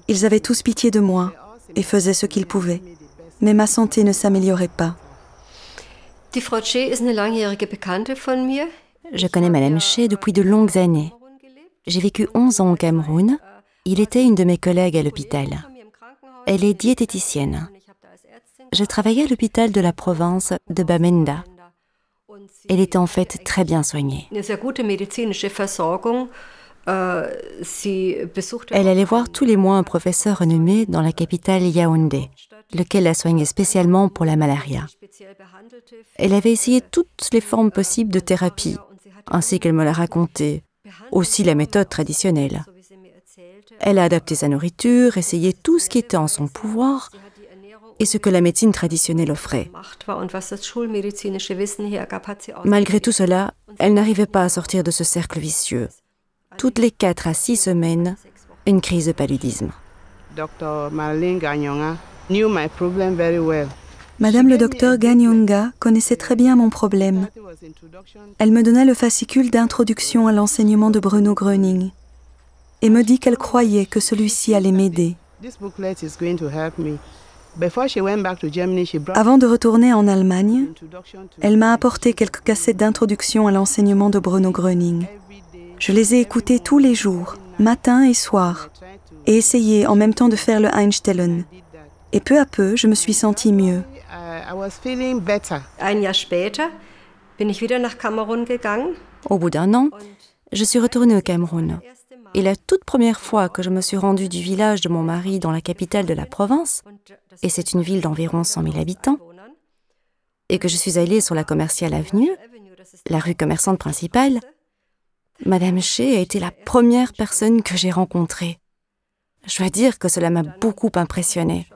Ils avaient tous pitié de moi et faisaient ce qu'ils pouvaient. Mais ma santé ne s'améliorait pas. Je connais Madame Che depuis de longues années. J'ai vécu 11 ans au Cameroun. Il était une de mes collègues à l'hôpital. Elle est diététicienne. Je travaillais à l'hôpital de la province de Bamenda. Elle était en fait très bien soignée. Elle allait voir tous les mois un professeur renommé dans la capitale Yaoundé, lequel la soignait spécialement pour la malaria. Elle avait essayé toutes les formes possibles de thérapie, ainsi qu'elle me l'a raconté, aussi la méthode traditionnelle. Elle a adapté sa nourriture, essayé tout ce qui était en son pouvoir et ce que la médecine traditionnelle offrait. Malgré tout cela, elle n'arrivait pas à sortir de ce cercle vicieux. Toutes les 4 à 6 semaines, une crise de paludisme. Madame le docteur Ganyonga connaissait très bien mon problème. Elle me donnait le fascicule d'introduction à l'enseignement de Bruno Gröning et me dit qu'elle croyait que celui-ci allait m'aider. Avant de retourner en Allemagne, elle m'a apporté quelques cassettes d'introduction à l'enseignement de Bruno Gröning. Je les ai écoutées tous les jours, matin et soir, et essayé en même temps de faire le Einstellen. Et peu à peu, je me suis sentie mieux. Au bout d'1 an, je suis retournée au Cameroun. Et la toute première fois que je me suis rendue du village de mon mari dans la capitale de la province, et c'est une ville d'environ 100 000 habitants, et que je suis allée sur la Commercial Avenue, la rue commerçante principale, Madame Che a été la première personne que j'ai rencontrée. Je dois dire que cela m'a beaucoup impressionnée.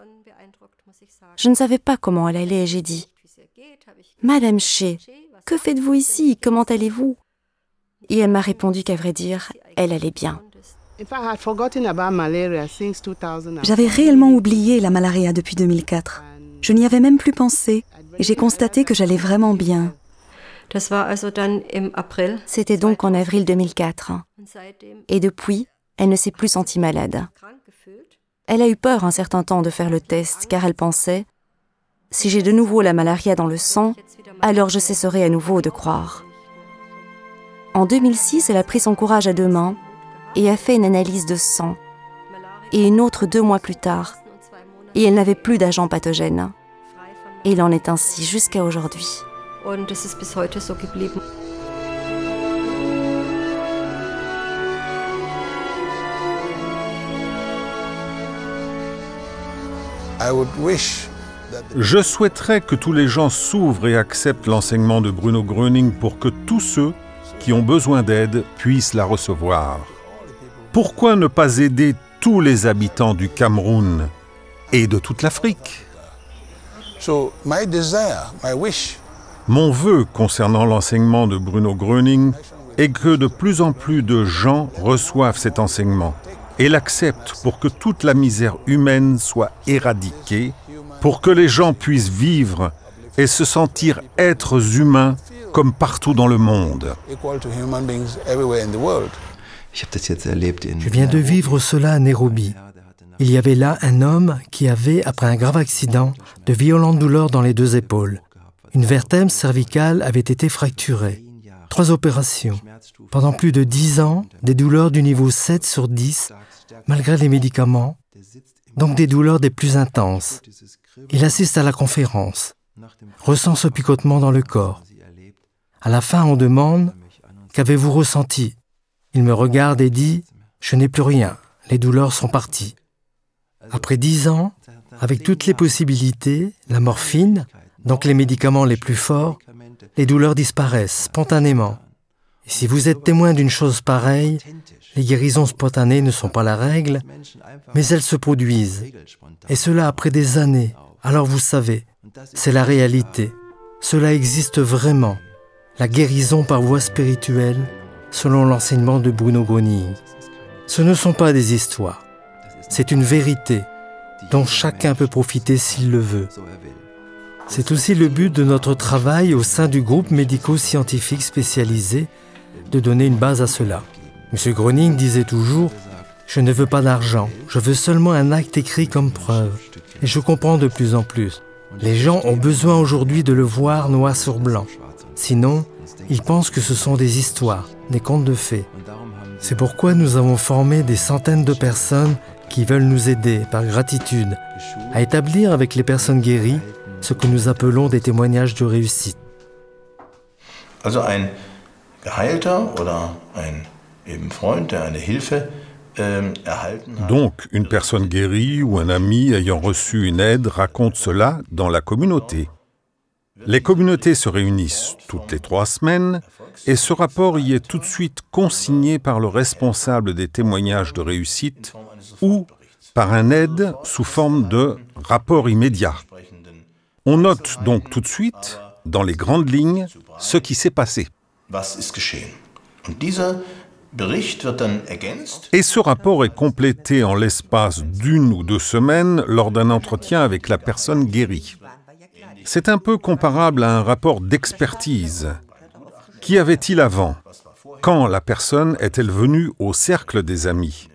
Je ne savais pas comment elle allait et j'ai dit « Madame Che, que faites-vous ici? Comment allez-vous » Et elle m'a répondu qu'à vrai dire, elle allait bien. J'avais réellement oublié la malaria depuis 2004. Je n'y avais même plus pensé et j'ai constaté que j'allais vraiment bien. C'était donc en avril 2004. Et depuis, elle ne s'est plus sentie malade. Elle a eu peur un certain temps de faire le test car elle pensait « Si j'ai de nouveau la malaria dans le sang, alors je cesserai à nouveau de croire. » En 2006, elle a pris son courage à deux mains et a fait une analyse de sang, et une autre 2 mois plus tard, et elle n'avait plus d'agents pathogènes. Et il en est ainsi jusqu'à aujourd'hui. Je souhaiterais que tous les gens s'ouvrent et acceptent l'enseignement de Bruno Gröning pour que tous ceux qui ont besoin d'aide puissent la recevoir. Pourquoi ne pas aider tous les habitants du Cameroun et de toute l'Afrique? Mon vœu concernant l'enseignement de Bruno Gröning est que de plus en plus de gens reçoivent cet enseignement et l'acceptent pour que toute la misère humaine soit éradiquée, pour que les gens puissent vivre et se sentir êtres humains comme partout dans le monde. Je viens de vivre cela à Nairobi. Il y avait là un homme qui avait, après un grave accident, de violentes douleurs dans les 2 épaules. Une vertèbre cervicale avait été fracturée. 3 opérations. Pendant plus de 10 ans, des douleurs du niveau 7 sur 10, malgré les médicaments, donc des douleurs des plus intenses. Il assiste à la conférence, ressent ce picotement dans le corps. À la fin, on demande « Qu'avez-vous ressenti ?» Il me regarde et dit « Je n'ai plus rien, les douleurs sont parties. » Après 10 ans, avec toutes les possibilités, la morphine, donc les médicaments les plus forts, les douleurs disparaissent spontanément. Et si vous êtes témoin d'une chose pareille, les guérisons spontanées ne sont pas la règle, mais elles se produisent. Et cela après des années. Alors vous savez, c'est la réalité. Cela existe vraiment. La guérison par voie spirituelle, selon l'enseignement de Bruno Gröning. Ce ne sont pas des histoires. C'est une vérité dont chacun peut profiter s'il le veut. C'est aussi le but de notre travail au sein du groupe médico-scientifique spécialisé de donner une base à cela. M. Gröning disait toujours « Je ne veux pas d'argent, je veux seulement un acte écrit comme preuve. » Et je comprends de plus en plus. Les gens ont besoin aujourd'hui de le voir noir sur blanc. Sinon, ils pensent que ce sont des histoires, des contes de fées. C'est pourquoi nous avons formé des centaines de personnes qui veulent nous aider, par gratitude, à établir avec les personnes guéries ce que nous appelons des témoignages de réussite. Also ein Geheilter oder ein eben Freund, der eine Hilfe erhalten hat. Donc, une personne guérie ou un ami ayant reçu une aide raconte cela dans la communauté. Les communautés se réunissent toutes les 3 semaines et ce rapport y est tout de suite consigné par le responsable des témoignages de réussite ou par un aide sous forme de rapport immédiat. On note donc tout de suite, dans les grandes lignes, ce qui s'est passé. Et ce rapport est complété en l'espace d'1 ou 2 semaines lors d'un entretien avec la personne guérie. C'est un peu comparable à un rapport d'expertise. Qu'y avait-il avant? Quand la personne est-elle venue au cercle des amis?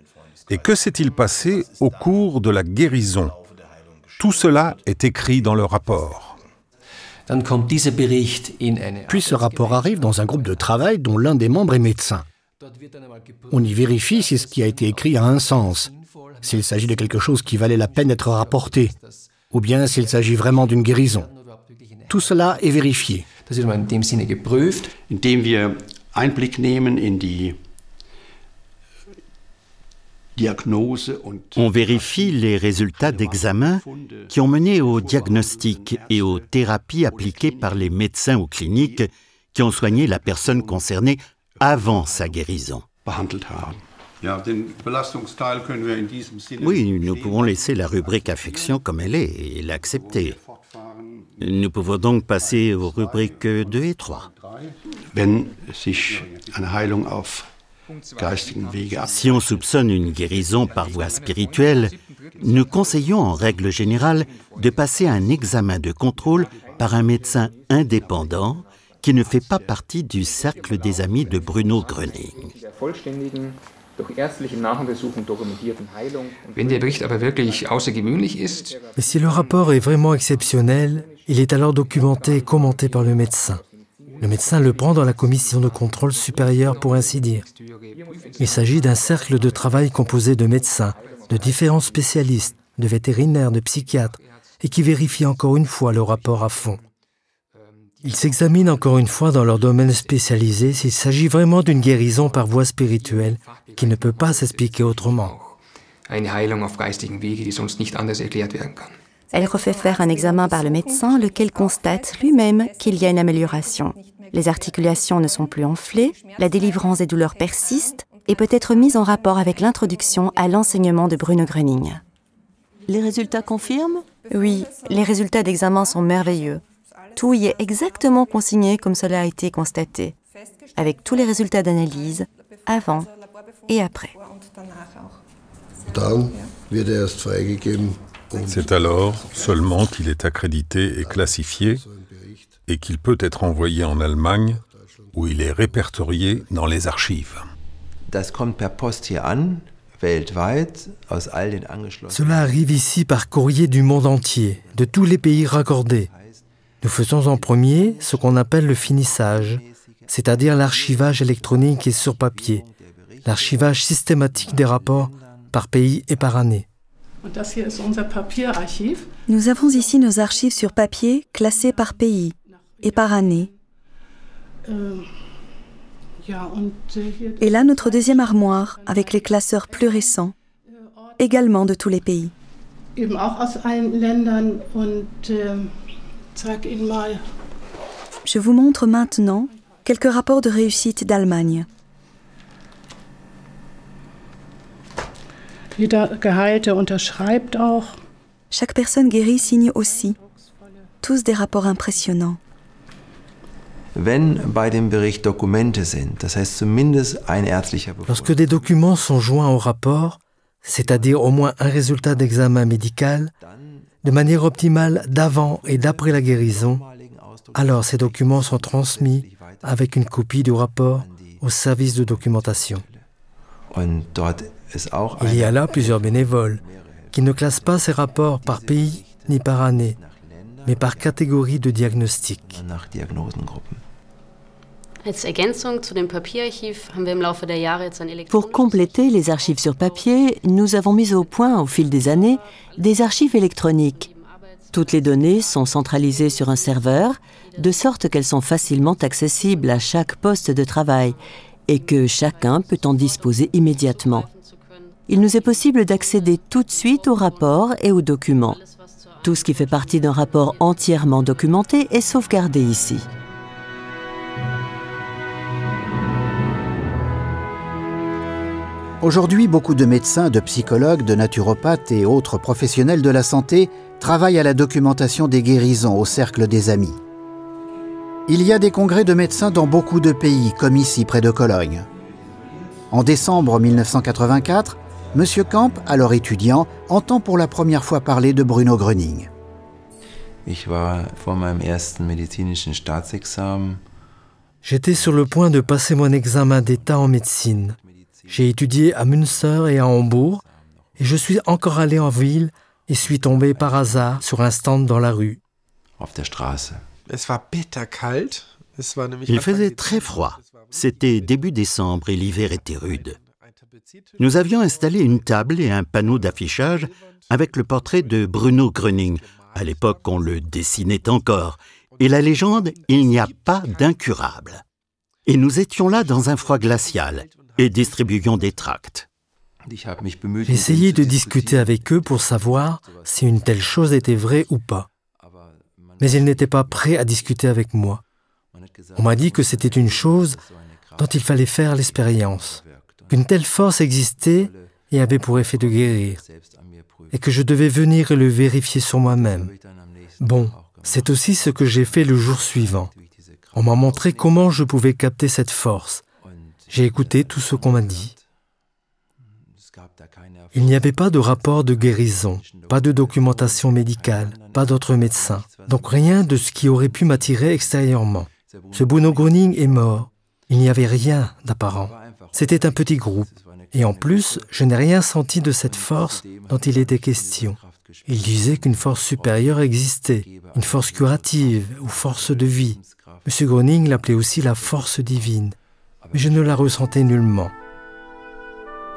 Et que s'est-il passé au cours de la guérison? Tout cela est écrit dans le rapport. Puis ce rapport arrive dans un groupe de travail dont l'un des membres est médecin. On y vérifie si ce qui a été écrit a un sens, s'il s'agit de quelque chose qui valait la peine d'être rapporté, ou bien s'il s'agit vraiment d'une guérison. Tout cela est vérifié. Indem wir Einblick nehmen in die Diagnose und on vérifie les résultats d'examens qui ont mené au diagnostic et aux thérapies appliquées par les médecins ou cliniques qui ont soigné la personne concernée avant sa guérison. Oui, nous pouvons laisser la rubrique affection comme elle est et l'accepter. Nous pouvons donc passer aux rubriques 2 et 3. Si on soupçonne une guérison par voie spirituelle, nous conseillons en règle générale de passer un examen de contrôle par un médecin indépendant qui ne fait pas partie du cercle des amis de Bruno Gröning. Mais si le rapport est vraiment exceptionnel, il est alors documenté et commenté par le médecin. Le médecin le prend dans la commission de contrôle supérieure, pour ainsi dire. Il s'agit d'un cercle de travail composé de médecins, de différents spécialistes, de vétérinaires, de psychiatres, et qui vérifie encore une fois le rapport à fond. Ils s'examinent encore une fois dans leur domaine spécialisé s'il s'agit vraiment d'une guérison par voie spirituelle qui ne peut pas s'expliquer autrement. Elle refait faire un examen par le médecin, lequel constate lui-même qu'il y a une amélioration. Les articulations ne sont plus enflées, la délivrance des douleurs persiste et peut être mise en rapport avec l'introduction à l'enseignement de Bruno Gröning. Les résultats confirment? Oui, les résultats d'examen sont merveilleux. Tout y est exactement consigné comme cela a été constaté, avec tous les résultats d'analyse, avant et après. C'est alors seulement qu'il est accrédité et classifié et qu'il peut être envoyé en Allemagne où il est répertorié dans les archives. Cela arrive ici par courrier du monde entier, de tous les pays raccordés. Nous faisons en premier ce qu'on appelle le finissage, c'est-à-dire l'archivage électronique et sur papier, l'archivage systématique des rapports par pays et par année. Nous avons ici nos archives sur papier classées par pays et par année. Et là, notre deuxième armoire avec les classeurs plus récents, également de tous les pays. Je vous montre maintenant quelques rapports de réussite d'Allemagne. Chaque personne guérie signe aussi. Tous des rapports impressionnants. Lorsque des documents sont joints au rapport, c'est-à-dire au moins un résultat d'examen médical, de manière optimale d'avant et d'après la guérison, alors ces documents sont transmis avec une copie du rapport au service de documentation. Il y a là plusieurs bénévoles qui ne classent pas ces rapports par pays ni par année, mais par catégorie de diagnostic. Pour compléter les archives sur papier, nous avons mis au point, au fil des années, des archives électroniques. Toutes les données sont centralisées sur un serveur, de sorte qu'elles sont facilement accessibles à chaque poste de travail et que chacun peut en disposer immédiatement. Il nous est possible d'accéder tout de suite aux rapports et aux documents. Tout ce qui fait partie d'un rapport entièrement documenté est sauvegardé ici. Aujourd'hui, beaucoup de médecins, de psychologues, de naturopathes et autres professionnels de la santé travaillent à la documentation des guérisons au cercle des amis. Il y a des congrès de médecins dans beaucoup de pays, comme ici près de Cologne. En décembre 1984, M. Kamp, alors étudiant, entend pour la première fois parler de Bruno Gröning. J'étais sur le point de passer mon examen d'État en médecine. J'ai étudié à Münster et à Hambourg, et je suis encore allé en ville et suis tombé par hasard sur un stand dans la rue. Il faisait très froid. C'était début décembre et l'hiver était rude. Nous avions installé une table et un panneau d'affichage avec le portrait de Bruno Gröning. À l'époque, on le dessinait encore. Et la légende « Il n'y a pas d'incurable ». Et nous étions là dans un froid glacial et distribuions des tracts. J'ai essayé de discuter avec eux pour savoir si une telle chose était vraie ou pas. Mais ils n'étaient pas prêts à discuter avec moi. On m'a dit que c'était une chose dont il fallait faire l'expérience, qu'une telle force existait et avait pour effet de guérir, et que je devais venir et le vérifier sur moi-même. Bon, c'est aussi ce que j'ai fait le jour suivant. On m'a montré comment je pouvais capter cette force. J'ai écouté tout ce qu'on m'a dit. Il n'y avait pas de rapport de guérison, pas de documentation médicale, pas d'autres médecins, donc rien de ce qui aurait pu m'attirer extérieurement. Ce Bruno Gröning est mort. Il n'y avait rien d'apparent. C'était un petit groupe. Et en plus, je n'ai rien senti de cette force dont il était question. Il disait qu'une force supérieure existait, une force curative ou force de vie. M. Gröning l'appelait aussi la force divine, mais je ne la ressentais nullement.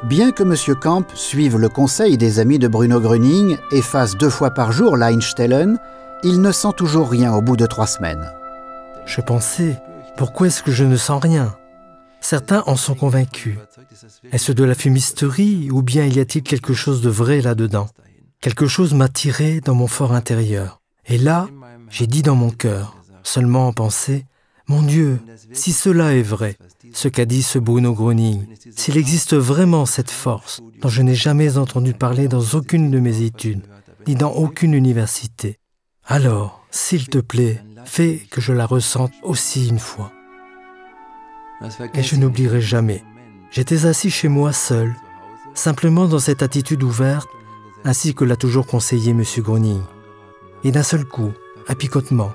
Bien que M. Camp suive le conseil des amis de Bruno Gröning et fasse 2 fois par jour l'Einstellen, il ne sent toujours rien au bout de 3 semaines. Je pensais, pourquoi est-ce que je ne sens rien? Certains en sont convaincus. Est-ce de la fumisterie ou bien y a-t-il quelque chose de vrai là-dedans? Quelque chose m'a tiré dans mon fort intérieur. Et là, j'ai dit dans mon cœur, seulement en pensée, « Mon Dieu, si cela est vrai, ce qu'a dit ce Bruno Gröning, s'il existe vraiment cette force dont je n'ai jamais entendu parler dans aucune de mes études, ni dans aucune université, alors, s'il te plaît, fais que je la ressente aussi une fois. » Et je n'oublierai jamais. J'étais assis chez moi seul, simplement dans cette attitude ouverte, ainsi que l'a toujours conseillé M. Gröning. Et d'un seul coup, un picotement,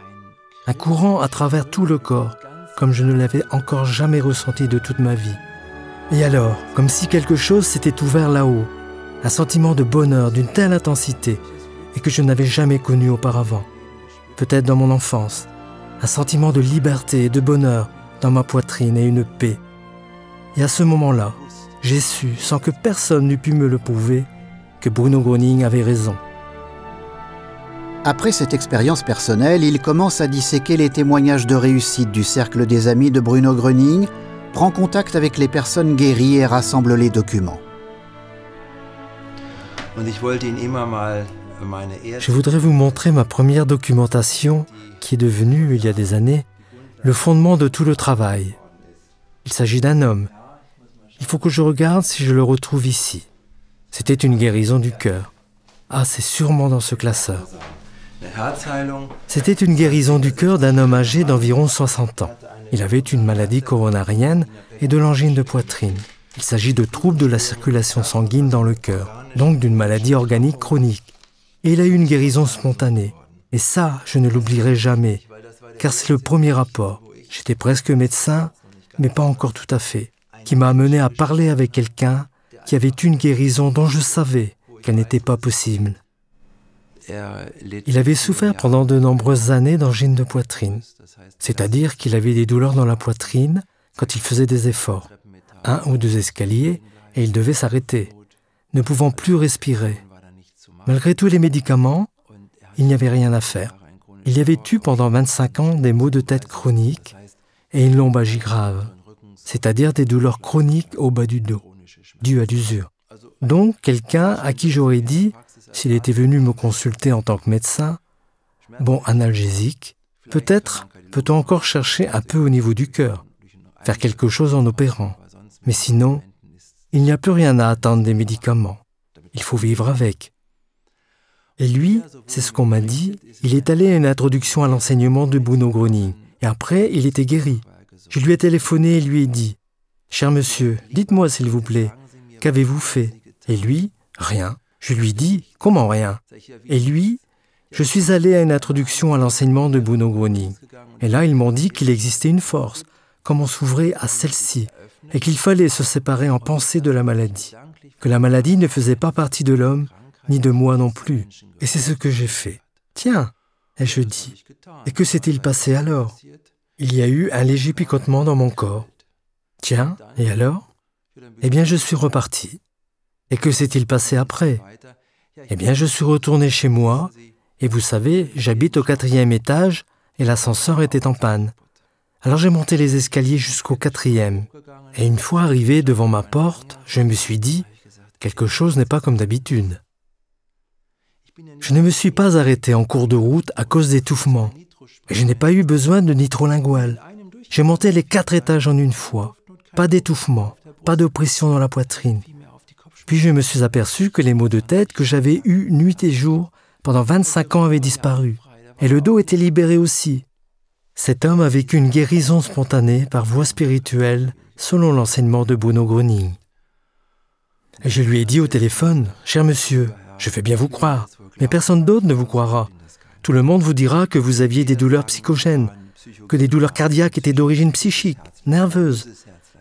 un courant à travers tout le corps, comme je ne l'avais encore jamais ressenti de toute ma vie. Et alors, comme si quelque chose s'était ouvert là-haut, un sentiment de bonheur d'une telle intensité, et que je n'avais jamais connu auparavant. Peut-être dans mon enfance, un sentiment de liberté et de bonheur dans ma poitrine et une paix. Et à ce moment-là, j'ai su, sans que personne n'eût pu me le prouver, que Bruno Gröning avait raison. Après cette expérience personnelle, il commence à disséquer les témoignages de réussite du cercle des amis de Bruno Gröning, prend contact avec les personnes guéries et rassemble les documents. Je voudrais vous montrer ma première documentation qui est devenue, il y a des années, le fondement de tout le travail. Il s'agit d'un homme. Il faut que je regarde si je le retrouve ici. C'était une guérison du cœur. Ah, c'est sûrement dans ce classeur. C'était une guérison du cœur d'un homme âgé d'environ 60 ans. Il avait une maladie coronarienne et de l'angine de poitrine. Il s'agit de troubles de la circulation sanguine dans le cœur, donc d'une maladie organique chronique. Et il a eu une guérison spontanée. Et ça, je ne l'oublierai jamais, car c'est le premier rapport. J'étais presque médecin, mais pas encore tout à fait, qui m'a amené à parler avec quelqu'un qui avait une guérison dont je savais qu'elle n'était pas possible. Il avait souffert pendant de nombreuses années d'angine de poitrine, c'est-à-dire qu'il avait des douleurs dans la poitrine quand il faisait des efforts, 1 ou 2 escaliers, et il devait s'arrêter, ne pouvant plus respirer. Malgré tous les médicaments, il n'y avait rien à faire. Il y avait eu pendant 25 ans des maux de tête chroniques et une lombalgie grave, c'est-à-dire des douleurs chroniques au bas du dos, dues à l'usure. Donc, quelqu'un à qui j'aurais dit, s'il était venu me consulter en tant que médecin, bon, analgésique, peut-être peut-on encore chercher un peu au niveau du cœur, faire quelque chose en opérant. Mais sinon, il n'y a plus rien à attendre des médicaments. Il faut vivre avec. Et lui, c'est ce qu'on m'a dit, il est allé à une introduction à l'enseignement de Bruno Gröning. Et après, il était guéri. Je lui ai téléphoné et lui ai dit, « Cher monsieur, dites-moi s'il vous plaît, qu'avez-vous fait ?» Et lui, « Rien. » Je lui dis, « Comment rien ?» Et lui, « Je suis allé à une introduction à l'enseignement de Bruno Gröning. Et là, ils m'ont dit qu'il existait une force, comme on s'ouvrait à celle-ci, et qu'il fallait se séparer en pensée de la maladie, que la maladie ne faisait pas partie de l'homme, ni de moi non plus. Et c'est ce que j'ai fait. Tiens, ai-je dit. Et que s'est-il passé alors? Il y a eu un léger picotement dans mon corps. Tiens, et alors? Eh bien, je suis reparti. Et que s'est-il passé après? Eh bien, je suis retourné chez moi, et vous savez, j'habite au 4e étage, et l'ascenseur était en panne. Alors j'ai monté les escaliers jusqu'au 4e. Et une fois arrivé devant ma porte, je me suis dit, quelque chose n'est pas comme d'habitude. Je ne me suis pas arrêté en cours de route à cause d'étouffement. Et je n'ai pas eu besoin de nitrolingual. J'ai monté les 4 étages en une fois. Pas d'étouffement, pas de pression dans la poitrine. Puis je me suis aperçu que les maux de tête que j'avais eus nuit et jour pendant 25 ans avaient disparu. Et le dos était libéré aussi. Cet homme a vécu une guérison spontanée par voie spirituelle selon l'enseignement de Bruno Gröning. Et je lui ai dit au téléphone, « Cher monsieur, je fais bien vous croire, mais personne d'autre ne vous croira. Tout le monde vous dira que vous aviez des douleurs psychogènes, que des douleurs cardiaques étaient d'origine psychique, nerveuse,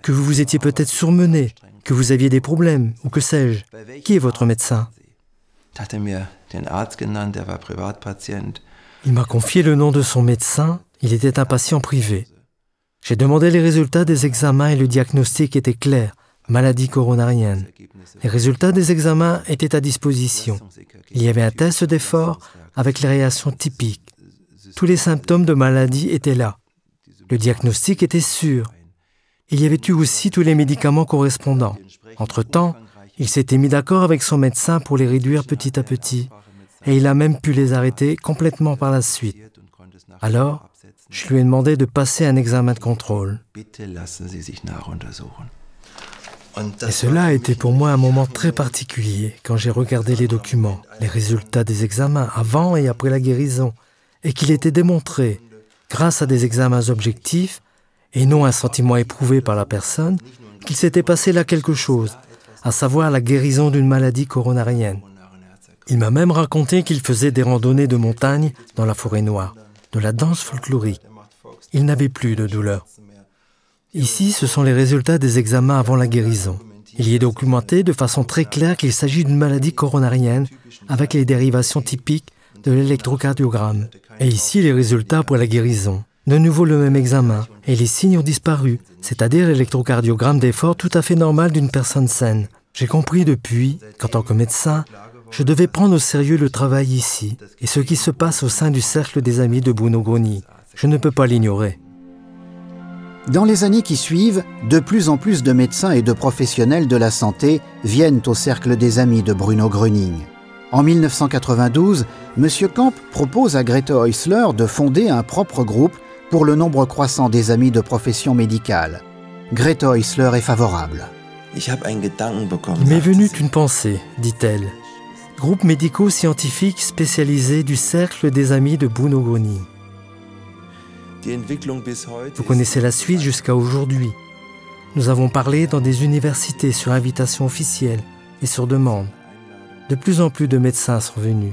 que vous vous étiez peut-être surmené, que vous aviez des problèmes, ou que sais-je. Qui est votre médecin ?» Il m'a confié le nom de son médecin, il était un patient privé. J'ai demandé les résultats des examens et le diagnostic était clair, maladie coronarienne. Les résultats des examens étaient à disposition. Il y avait un test d'effort avec les réactions typiques. Tous les symptômes de maladie étaient là. Le diagnostic était sûr. Il y avait eu aussi tous les médicaments correspondants. Entre-temps, il s'était mis d'accord avec son médecin pour les réduire petit à petit, et il a même pu les arrêter complètement par la suite. Alors, je lui ai demandé de passer un examen de contrôle. Et cela a été pour moi un moment très particulier quand j'ai regardé les documents, les résultats des examens avant et après la guérison, et qu'il était démontré, grâce à des examens objectifs, et non un sentiment éprouvé par la personne, qu'il s'était passé là quelque chose, à savoir la guérison d'une maladie coronarienne. Il m'a même raconté qu'il faisait des randonnées de montagne dans la forêt noire, de la danse folklorique. Il n'avait plus de douleur. Ici, ce sont les résultats des examens avant la guérison. Il y est documenté de façon très claire qu'il s'agit d'une maladie coronarienne avec les dérivations typiques de l'électrocardiogramme. Et ici, les résultats pour la guérison. De nouveau le même examen, et les signes ont disparu, c'est-à-dire l'électrocardiogramme d'effort tout à fait normal d'une personne saine. J'ai compris depuis qu'en tant que médecin, je devais prendre au sérieux le travail ici, et ce qui se passe au sein du cercle des amis de Bruno Gröning. Je ne peux pas l'ignorer. Dans les années qui suivent, de plus en plus de médecins et de professionnels de la santé viennent au cercle des amis de Bruno Gröning. En 1992, M. Camp propose à Grete Häusler de fonder un propre groupe pour le nombre croissant des amis de profession médicale. Grete Häusler est favorable. Il m'est venu une pensée, dit-elle. Groupe médico-scientifique spécialisé du cercle des amis de Bruno Gröning. Vous connaissez la suite jusqu'à aujourd'hui. Nous avons parlé dans des universités sur invitation officielle et sur demande. De plus en plus de médecins sont venus.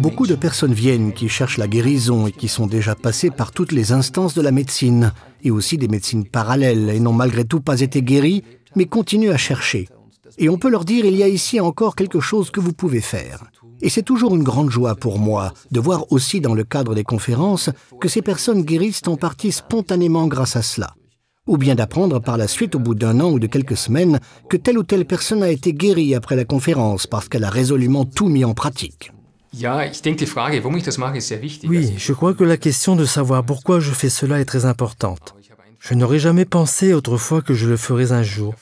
Beaucoup de personnes viennent qui cherchent la guérison et qui sont déjà passées par toutes les instances de la médecine, et aussi des médecines parallèles, et n'ont malgré tout pas été guéries, mais continuent à chercher. Et on peut leur dire, il y a ici encore quelque chose que vous pouvez faire. Et c'est toujours une grande joie pour moi de voir aussi dans le cadre des conférences que ces personnes guérissent en partie spontanément grâce à cela. Ou bien d'apprendre par la suite, au bout d'un an ou de quelques semaines, que telle ou telle personne a été guérie après la conférence parce qu'elle a résolument tout mis en pratique. Oui, je crois que la question de savoir pourquoi je fais cela est très importante. Je n'aurais jamais pensé autrefois que je le ferais un jour,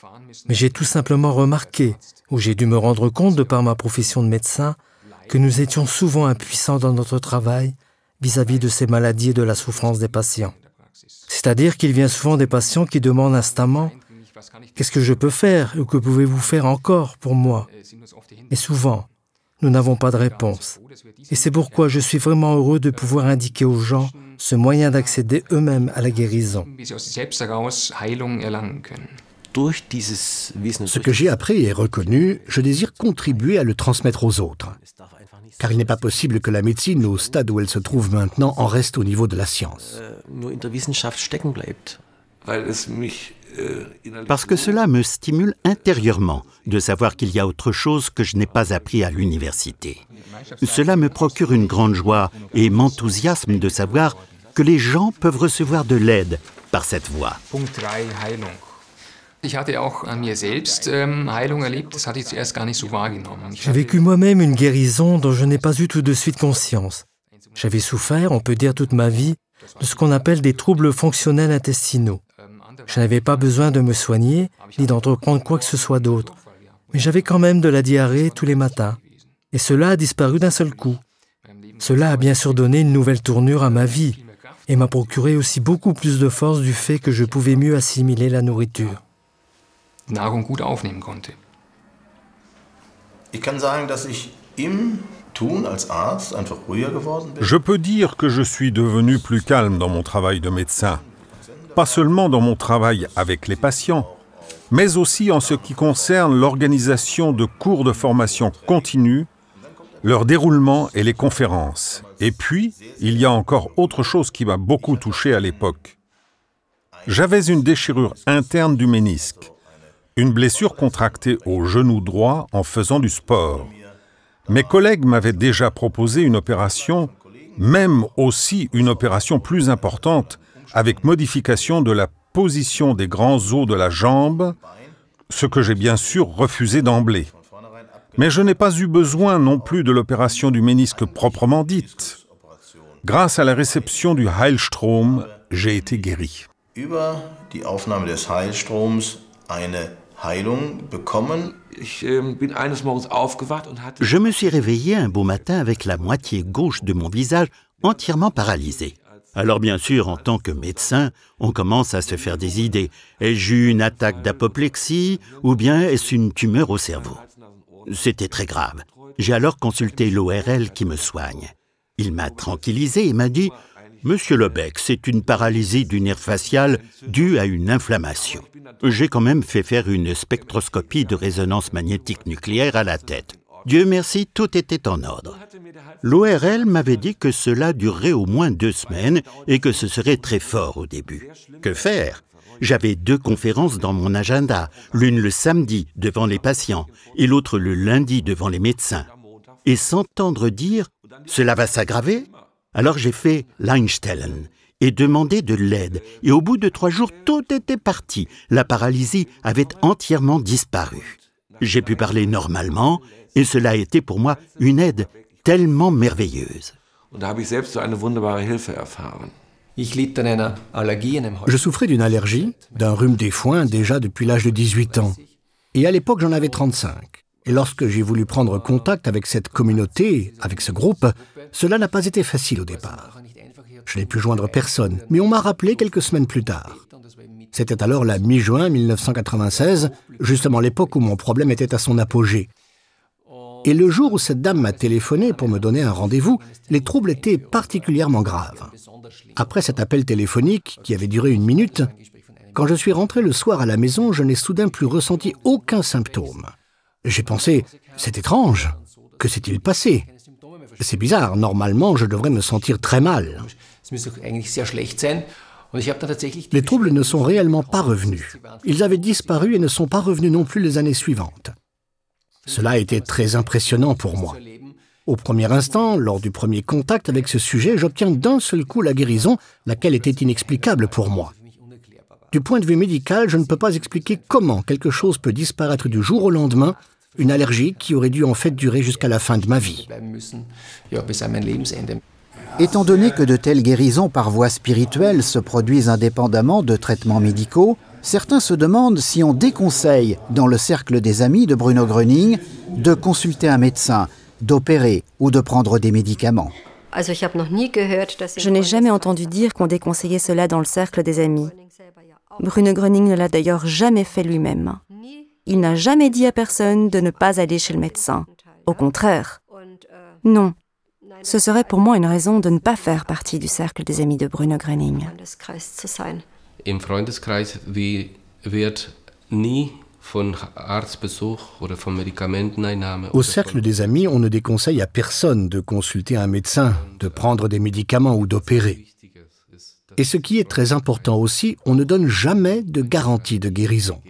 mais j'ai tout simplement remarqué, ou j'ai dû me rendre compte de par ma profession de médecin, que nous étions souvent impuissants dans notre travail vis-à-vis de ces maladies et de la souffrance des patients. C'est-à-dire qu'il vient souvent des patients qui demandent instamment « Qu'est-ce que je peux faire ou que pouvez-vous faire encore pour moi ?» Et souvent, nous n'avons pas de réponse. Et c'est pourquoi je suis vraiment heureux de pouvoir indiquer aux gens ce moyen d'accéder eux-mêmes à la guérison. Ce que j'ai appris et reconnu, je désire contribuer à le transmettre aux autres. Car il n'est pas possible que la médecine, au stade où elle se trouve maintenant, en reste au niveau de la science. Parce que cela me stimule intérieurement de savoir qu'il y a autre chose que je n'ai pas appris à l'université. Cela me procure une grande joie et m'enthousiasme de savoir que les gens peuvent recevoir de l'aide par cette voie. J'ai vécu moi-même une guérison dont je n'ai pas eu tout de suite conscience. J'avais souffert, on peut dire toute ma vie, de ce qu'on appelle des troubles fonctionnels intestinaux. Je n'avais pas besoin de me soigner, ni d'entreprendre quoi que ce soit d'autre. Mais j'avais quand même de la diarrhée tous les matins. Et cela a disparu d'un seul coup. Cela a bien sûr donné une nouvelle tournure à ma vie et m'a procuré aussi beaucoup plus de force du fait que je pouvais mieux assimiler la nourriture. Je peux dire que je suis devenu plus calme dans mon travail de médecin. pas seulement dans mon travail avec les patients, mais aussi en ce qui concerne l'organisation de cours de formation continue, leur déroulement et les conférences. Et puis, il y a encore autre chose qui m'a beaucoup touché à l'époque. J'avais une déchirure interne du ménisque, une blessure contractée au genou droit en faisant du sport. Mes collègues m'avaient déjà proposé une opération, même aussi une opération plus importante, avec modification de la position des grands os de la jambe, ce que j'ai bien sûr refusé d'emblée. Mais je n'ai pas eu besoin non plus de l'opération du ménisque proprement dite. Grâce à la réception du Heilstrom, j'ai été guéri. Über die Aufnahme des Heilstroms eine Heilung bekommen. Je me suis réveillé un beau matin avec la moitié gauche de mon visage entièrement paralysée. Alors bien sûr, en tant que médecin, on commence à se faire des idées. Ai-je eu une attaque d'apoplexie ou bien est-ce une tumeur au cerveau? C'était très grave. J'ai alors consulté l'ORL qui me soigne. Il m'a tranquillisé et m'a dit « Monsieur Lebec, c'est une paralysie du nerf facial due à une inflammation. » J'ai quand même fait faire une spectroscopie de résonance magnétique nucléaire à la tête. Dieu merci, tout était en ordre. L'ORL m'avait dit que cela durerait au moins 2 semaines et que ce serait très fort au début. Que faire? J'avais 2 conférences dans mon agenda, l'une le samedi devant les patients et l'autre le lundi devant les médecins. Et s'entendre dire « cela va s'aggraver ?» Alors j'ai fait l'Einstellen et demandé de l'aide. Et au bout de 3 jours, tout était parti. La paralysie avait entièrement disparu. J'ai pu parler normalement et cela a été pour moi une aide tellement merveilleuse. Je souffrais d'une allergie, d'un rhume des foins déjà depuis l'âge de 18 ans. Et à l'époque, j'en avais 35. Et lorsque j'ai voulu prendre contact avec cette communauté, avec ce groupe, cela n'a pas été facile au départ. Je n'ai pu joindre personne, mais on m'a rappelé quelques semaines plus tard. C'était alors la mi-juin 1996, justement l'époque où mon problème était à son apogée. Et le jour où cette dame m'a téléphoné pour me donner un rendez-vous, les troubles étaient particulièrement graves. Après cet appel téléphonique, qui avait duré 1 minute, quand je suis rentré le soir à la maison, je n'ai soudain plus ressenti aucun symptôme. J'ai pensé, c'est étrange, que s'est-il passé? C'est bizarre, normalement je devrais me sentir très mal. Les troubles ne sont réellement pas revenus. Ils avaient disparu et ne sont pas revenus non plus les années suivantes. Cela a été très impressionnant pour moi. Au premier instant, lors du premier contact avec ce sujet, j'obtiens d'un seul coup la guérison, laquelle était inexplicable pour moi. Du point de vue médical, je ne peux pas expliquer comment quelque chose peut disparaître du jour au lendemain, une allergie qui aurait dû en fait durer jusqu'à la fin de ma vie. Étant donné que de telles guérisons par voie spirituelle se produisent indépendamment de traitements médicaux, certains se demandent si on déconseille, dans le cercle des amis de Bruno Gröning, de consulter un médecin, d'opérer ou de prendre des médicaments. Je n'ai jamais entendu dire qu'on déconseillait cela dans le cercle des amis. Bruno Gröning ne l'a d'ailleurs jamais fait lui-même. Il n'a jamais dit à personne de ne pas aller chez le médecin. Au contraire. Non. Ce serait pour moi une raison de ne pas faire partie du cercle des amis de Bruno Gröning. Im Freundeskreis wird nie von Arztbesuch oder von Medikamenteneinnahme. Au cercle des amis, on ne déconseille à personne de consulter un médecin, de prendre des médicaments ou d'opérer. Et ce qui est très important aussi, on ne donne jamais de garantie de guérison.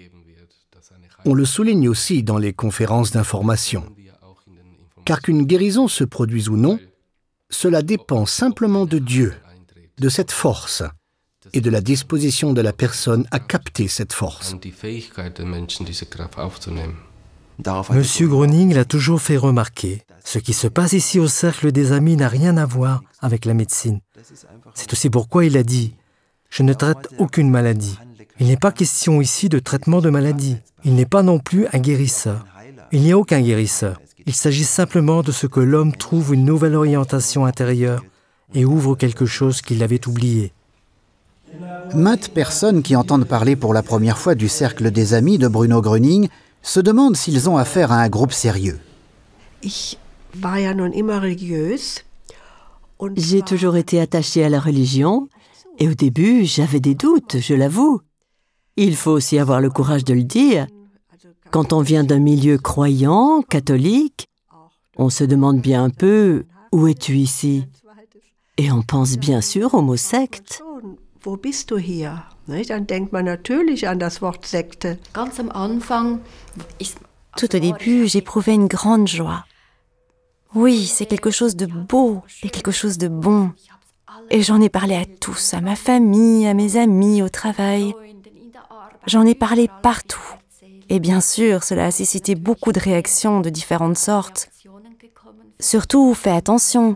On le souligne aussi dans les conférences d'information. Car qu'une guérison se produise ou non, cela dépend simplement de Dieu, de cette force, et de la disposition de la personne à capter cette force. Monsieur Gröning l'a toujours fait remarquer. Ce qui se passe ici au cercle des amis n'a rien à voir avec la médecine. C'est aussi pourquoi il a dit « Je ne traite aucune maladie ». Il n'est pas question ici de traitement de maladie. Il n'est pas non plus un guérisseur. Il n'y a aucun guérisseur. Il s'agit simplement de ce que l'homme trouve une nouvelle orientation intérieure et ouvre quelque chose qu'il avait oublié. Maintes personnes qui entendent parler pour la première fois du cercle des amis de Bruno Gröning se demandent s'ils ont affaire à un groupe sérieux. J'ai toujours été attachée à la religion Et au début, j'avais des doutes, je l'avoue. Il faut aussi avoir le courage de le dire. Quand on vient d'un milieu croyant, catholique, on se demande bien un peu « Où es-tu ici ?» Et on pense bien sûr au mot secte. Wo bist du hier? Dann denkt man natürlich an das Wort Sekte. Tout au début, j'éprouvais une grande joie. Oui, c'est quelque chose de beau et quelque chose de bon. Et j'en ai parlé à tous, à ma famille, à mes amis, au travail. J'en ai parlé partout. Et bien sûr, cela a suscité beaucoup de réactions de différentes sortes. Surtout, fais attention.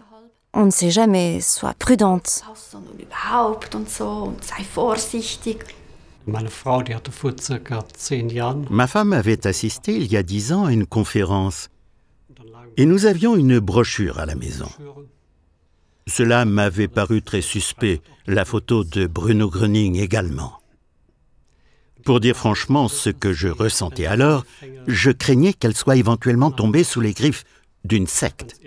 On ne sait jamais, sois prudente. Ma femme avait assisté il y a 10 ans à une conférence et nous avions une brochure à la maison. Cela m'avait paru très suspect, la photo de Bruno Gröning également. Pour dire franchement ce que je ressentais alors, je craignais qu'elle soit éventuellement tombée sous les griffes d'une secte.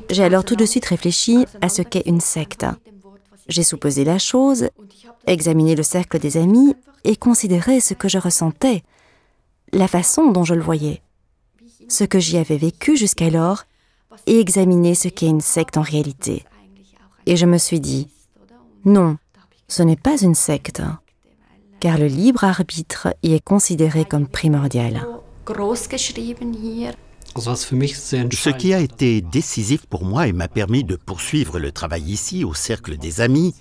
J'ai alors tout de suite réfléchi à ce qu'est une secte. J'ai supposé la chose, examiné le cercle des amis et considéré ce que je ressentais, la façon dont je le voyais, ce que j'y avais vécu jusqu'alors et examiné ce qu'est une secte en réalité. Et je me suis dit, non, ce n'est pas une secte, car le libre arbitre y est considéré comme primordial. Ce qui a été décisif pour moi et m'a permis de poursuivre le travail ici, au Cercle des Amis,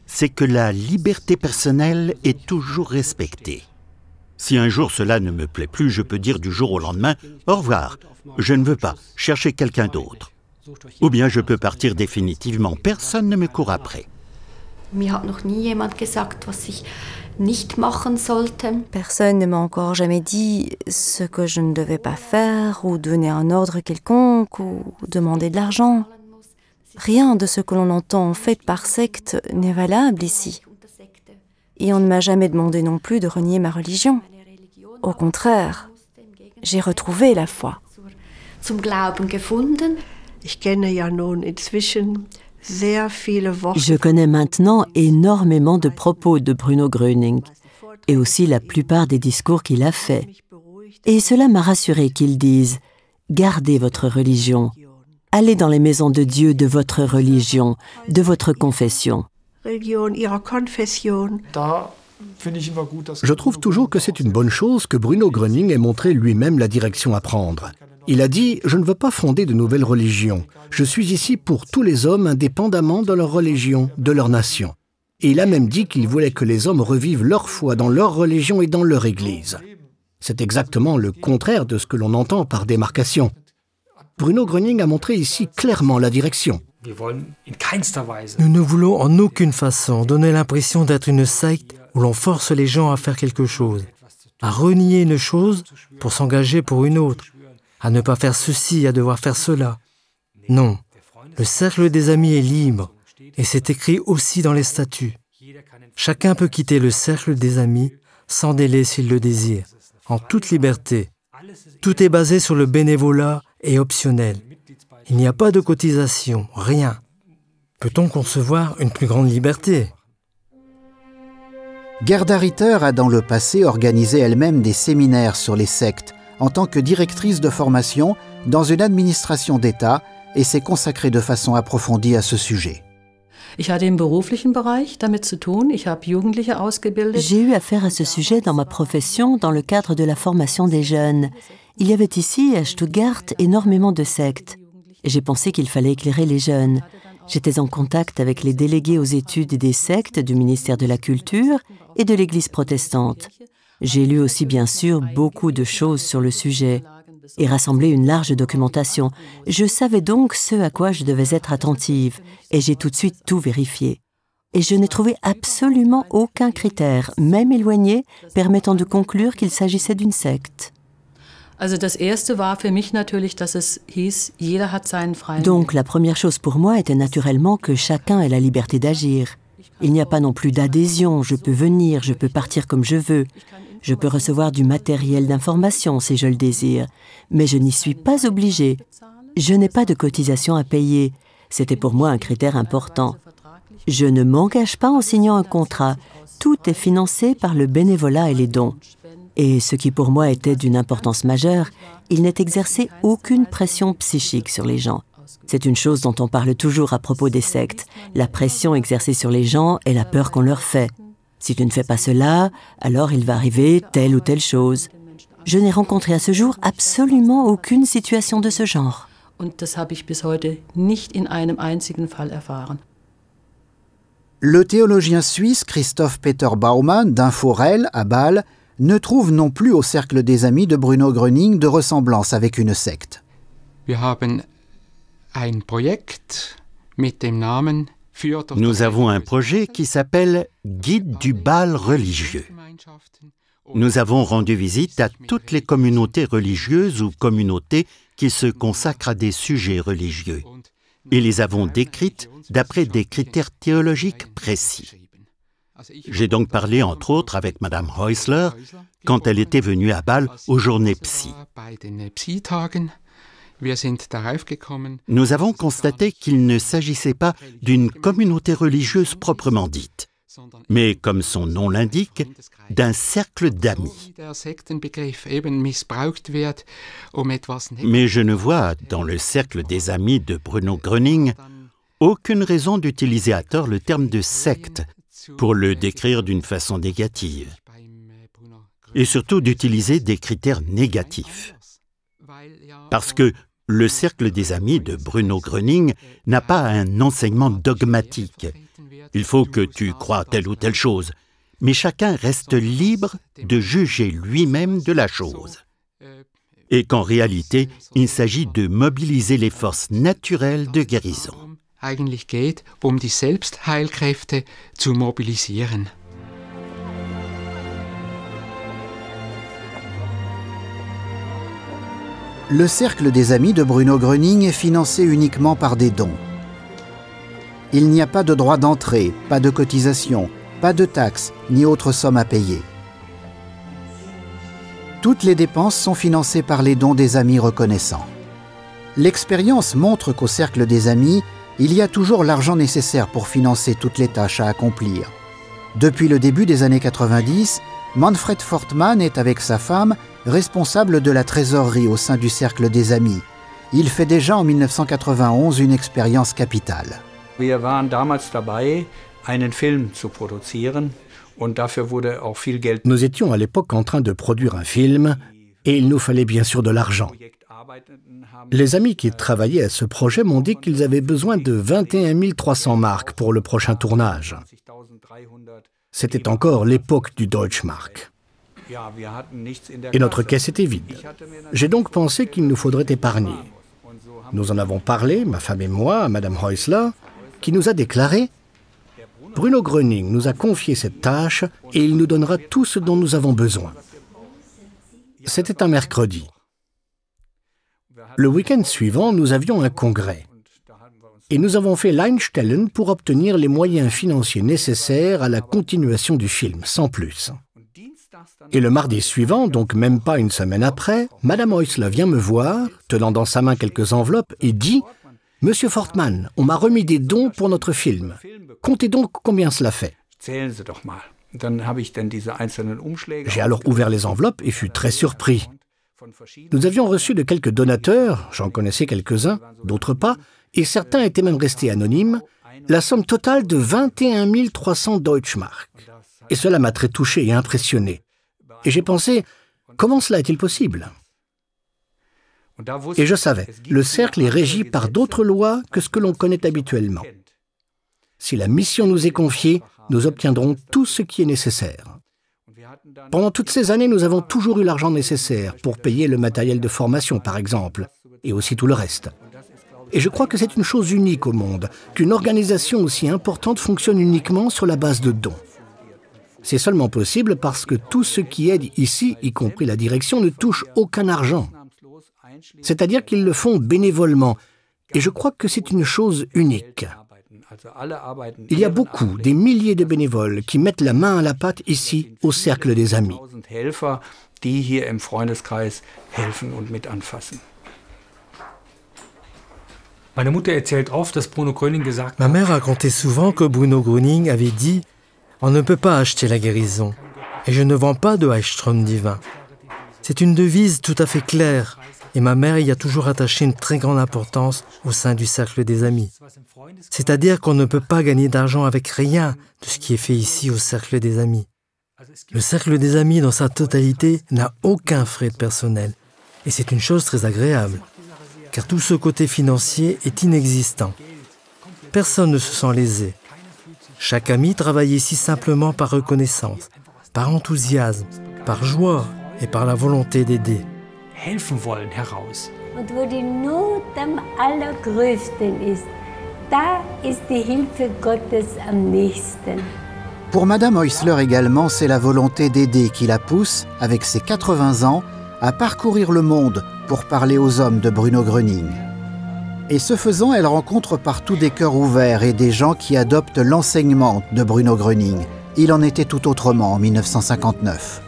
c'est que la liberté personnelle est toujours respectée. Si un jour cela ne me plaît plus, je peux dire du jour au lendemain « Au revoir, je ne veux pas, cherchez quelqu'un d'autre ». Ou bien je peux partir définitivement, personne ne me court après. Personne ne m'a encore jamais dit ce que je ne devais pas faire, ou donner un ordre quelconque, ou demander de l'argent. Rien de ce que l'on entend en fait par secte n'est valable ici. Et on ne m'a jamais demandé non plus de renier ma religion. Au contraire, j'ai retrouvé la foi. Je connais maintenant énormément de propos de Bruno Gröning et aussi la plupart des discours qu'il a faits. Et cela m'a rassuré qu'il dise « Gardez votre religion, allez dans les maisons de Dieu de votre religion, de votre confession. » Je trouve toujours que c'est une bonne chose que Bruno Gröning ait montré lui-même la direction à prendre. Il a dit « Je ne veux pas fonder de nouvelles religions. Je suis ici pour tous les hommes indépendamment de leur religion, de leur nation. » Et il a même dit qu'il voulait que les hommes revivent leur foi dans leur religion et dans leur église. C'est exactement le contraire de ce que l'on entend par démarcation. Bruno Gröning a montré ici clairement la direction. Nous ne voulons en aucune façon donner l'impression d'être une secte où l'on force les gens à faire quelque chose, à renier une chose pour s'engager pour une autre, à ne pas faire ceci, à devoir faire cela. Non, le cercle des amis est libre, et c'est écrit aussi dans les statuts. Chacun peut quitter le cercle des amis sans délai s'il le désire, en toute liberté. Tout est basé sur le bénévolat et optionnel. Il n'y a pas de cotisation, rien. Peut-on concevoir une plus grande liberté ? Gerda Ritter a dans le passé organisé elle-même des séminaires sur les sectes en tant que directrice de formation dans une administration d'État et s'est consacrée de façon approfondie à ce sujet. J'ai eu affaire à ce sujet dans ma profession dans le cadre de la formation des jeunes. Il y avait ici, à Stuttgart, énormément de sectes. J'ai pensé qu'il fallait éclairer les jeunes. J'étais en contact avec les délégués aux études des sectes du ministère de la Culture et de l'Église protestante. J'ai lu aussi, bien sûr, beaucoup de choses sur le sujet et rassemblé une large documentation. Je savais donc ce à quoi je devais être attentive et j'ai tout de suite tout vérifié. Et je n'ai trouvé absolument aucun critère, même éloigné, permettant de conclure qu'il s'agissait d'une secte. Donc la première chose pour moi était naturellement que chacun ait la liberté d'agir. Il n'y a pas non plus d'adhésion, je peux venir, je peux partir comme je veux. Je peux recevoir du matériel d'information si je le désire, mais je n'y suis pas obligée. Je n'ai pas de cotisation à payer. C'était pour moi un critère important. Je ne m'engage pas en signant un contrat. Tout est financé par le bénévolat et les dons. Et ce qui pour moi était d'une importance majeure, il n'est exercé aucune pression psychique sur les gens. C'est une chose dont on parle toujours à propos des sectes. La pression exercée sur les gens est la peur qu'on leur fait. Si tu ne fais pas cela, alors il va arriver telle ou telle chose. Je n'ai rencontré à ce jour absolument aucune situation de ce genre. Le théologien suisse Christoph Peter Baumann d'Inforel à Bâle ne trouve non plus au cercle des amis de Bruno Gröning de ressemblance avec une secte. Nous avons un projet qui s'appelle Guide du bal religieux. Nous avons rendu visite à toutes les communautés religieuses ou communautés qui se consacrent à des sujets religieux et les avons décrites d'après des critères théologiques précis. J'ai donc parlé entre autres avec Madame Häusler quand elle était venue à Bâle aux journées psy. Nous avons constaté qu'il ne s'agissait pas d'une communauté religieuse proprement dite, mais comme son nom l'indique, d'un cercle d'amis. Mais je ne vois, dans le cercle des amis de Bruno Gröning, aucune raison d'utiliser à tort le terme de secte pour le décrire d'une façon négative, et surtout d'utiliser des critères négatifs. Parce que le cercle des amis de Bruno Gröning n'a pas un enseignement dogmatique. Il faut que tu crois telle ou telle chose, mais chacun reste libre de juger lui-même de la chose. Et qu'en réalité, il s'agit de mobiliser les forces naturelles de guérison. Le cercle des amis de Bruno Gröning est financé uniquement par des dons. Il n'y a pas de droit d'entrée, pas de cotisation, pas de taxes, ni autre somme à payer. Toutes les dépenses sont financées par les dons des amis reconnaissants. L'expérience montre qu'au cercle des amis, il y a toujours l'argent nécessaire pour financer toutes les tâches à accomplir. Depuis le début des années 90, Manfred Fortmann est avec sa femme responsable de la trésorerie au sein du cercle des amis. Il fait déjà en 1991 une expérience capitale. Nous étions à l'époque en train de produire un film et il nous fallait bien sûr de l'argent. Les amis qui travaillaient à ce projet m'ont dit qu'ils avaient besoin de 21 300 marks pour le prochain tournage. C'était encore l'époque du Deutschmark. Et notre caisse était vide. J'ai donc pensé qu'il nous faudrait épargner. Nous en avons parlé, ma femme et moi, à Madame Häusler, qui nous a déclaré « Bruno Gröning nous a confié cette tâche et il nous donnera tout ce dont nous avons besoin. » C'était un mercredi. Le week-end suivant, nous avions un congrès. Et nous avons fait l'Einstellen pour obtenir les moyens financiers nécessaires à la continuation du film, sans plus. Et le mardi suivant, donc même pas une semaine après, Madame Häusler vient me voir, tenant dans sa main quelques enveloppes, et dit « Monsieur Fortmann, on m'a remis des dons pour notre film. Comptez donc combien cela fait. » J'ai alors ouvert les enveloppes et fus très surpris. Nous avions reçu de quelques donateurs, j'en connaissais quelques-uns, d'autres pas, et certains étaient même restés anonymes, la somme totale de 21 300 Deutschmark. Et cela m'a très touché et impressionné. Et j'ai pensé, comment cela est-il possible? Et je savais, le cercle est régi par d'autres lois que ce que l'on connaît habituellement. Si la mission nous est confiée, nous obtiendrons tout ce qui est nécessaire. Pendant toutes ces années, nous avons toujours eu l'argent nécessaire pour payer le matériel de formation, par exemple, et aussi tout le reste. Et je crois que c'est une chose unique au monde, qu'une organisation aussi importante fonctionne uniquement sur la base de dons. C'est seulement possible parce que tout ce qui aide ici, y compris la direction, ne touche aucun argent. C'est-à-dire qu'ils le font bénévolement. Et je crois que c'est une chose unique. Il y a beaucoup, des milliers de bénévoles qui mettent la main à la pâte ici, au cercle des amis. Ma mère racontait souvent que Bruno Gröning avait dit « On ne peut pas acheter la guérison, et je ne vends pas de Heilstrom divin ». C'est une devise tout à fait claire, et ma mère y a toujours attaché une très grande importance au sein du cercle des amis. C'est-à-dire qu'on ne peut pas gagner d'argent avec rien de ce qui est fait ici au cercle des amis. Le cercle des amis dans sa totalité n'a aucun frais de personnel, et c'est une chose très agréable, car tout ce côté financier est inexistant. Personne ne se sent lésé. Chaque ami travaille ici simplement par reconnaissance, par enthousiasme, par joie et par la volonté d'aider. Helfen wollen heraus. Und wo die Not am allergrößten ist, da ist die Hilfe Gottes am nächsten. Pour Madame Häusler également, c'est la volonté d'aider qui la pousse, avec ses 80 ans, à parcourir le monde pour parler aux hommes de Bruno Gröning. Et ce faisant, elle rencontre partout des cœurs ouverts et des gens qui adoptent l'enseignement de Bruno Gröning. Il en était tout autrement en 1959.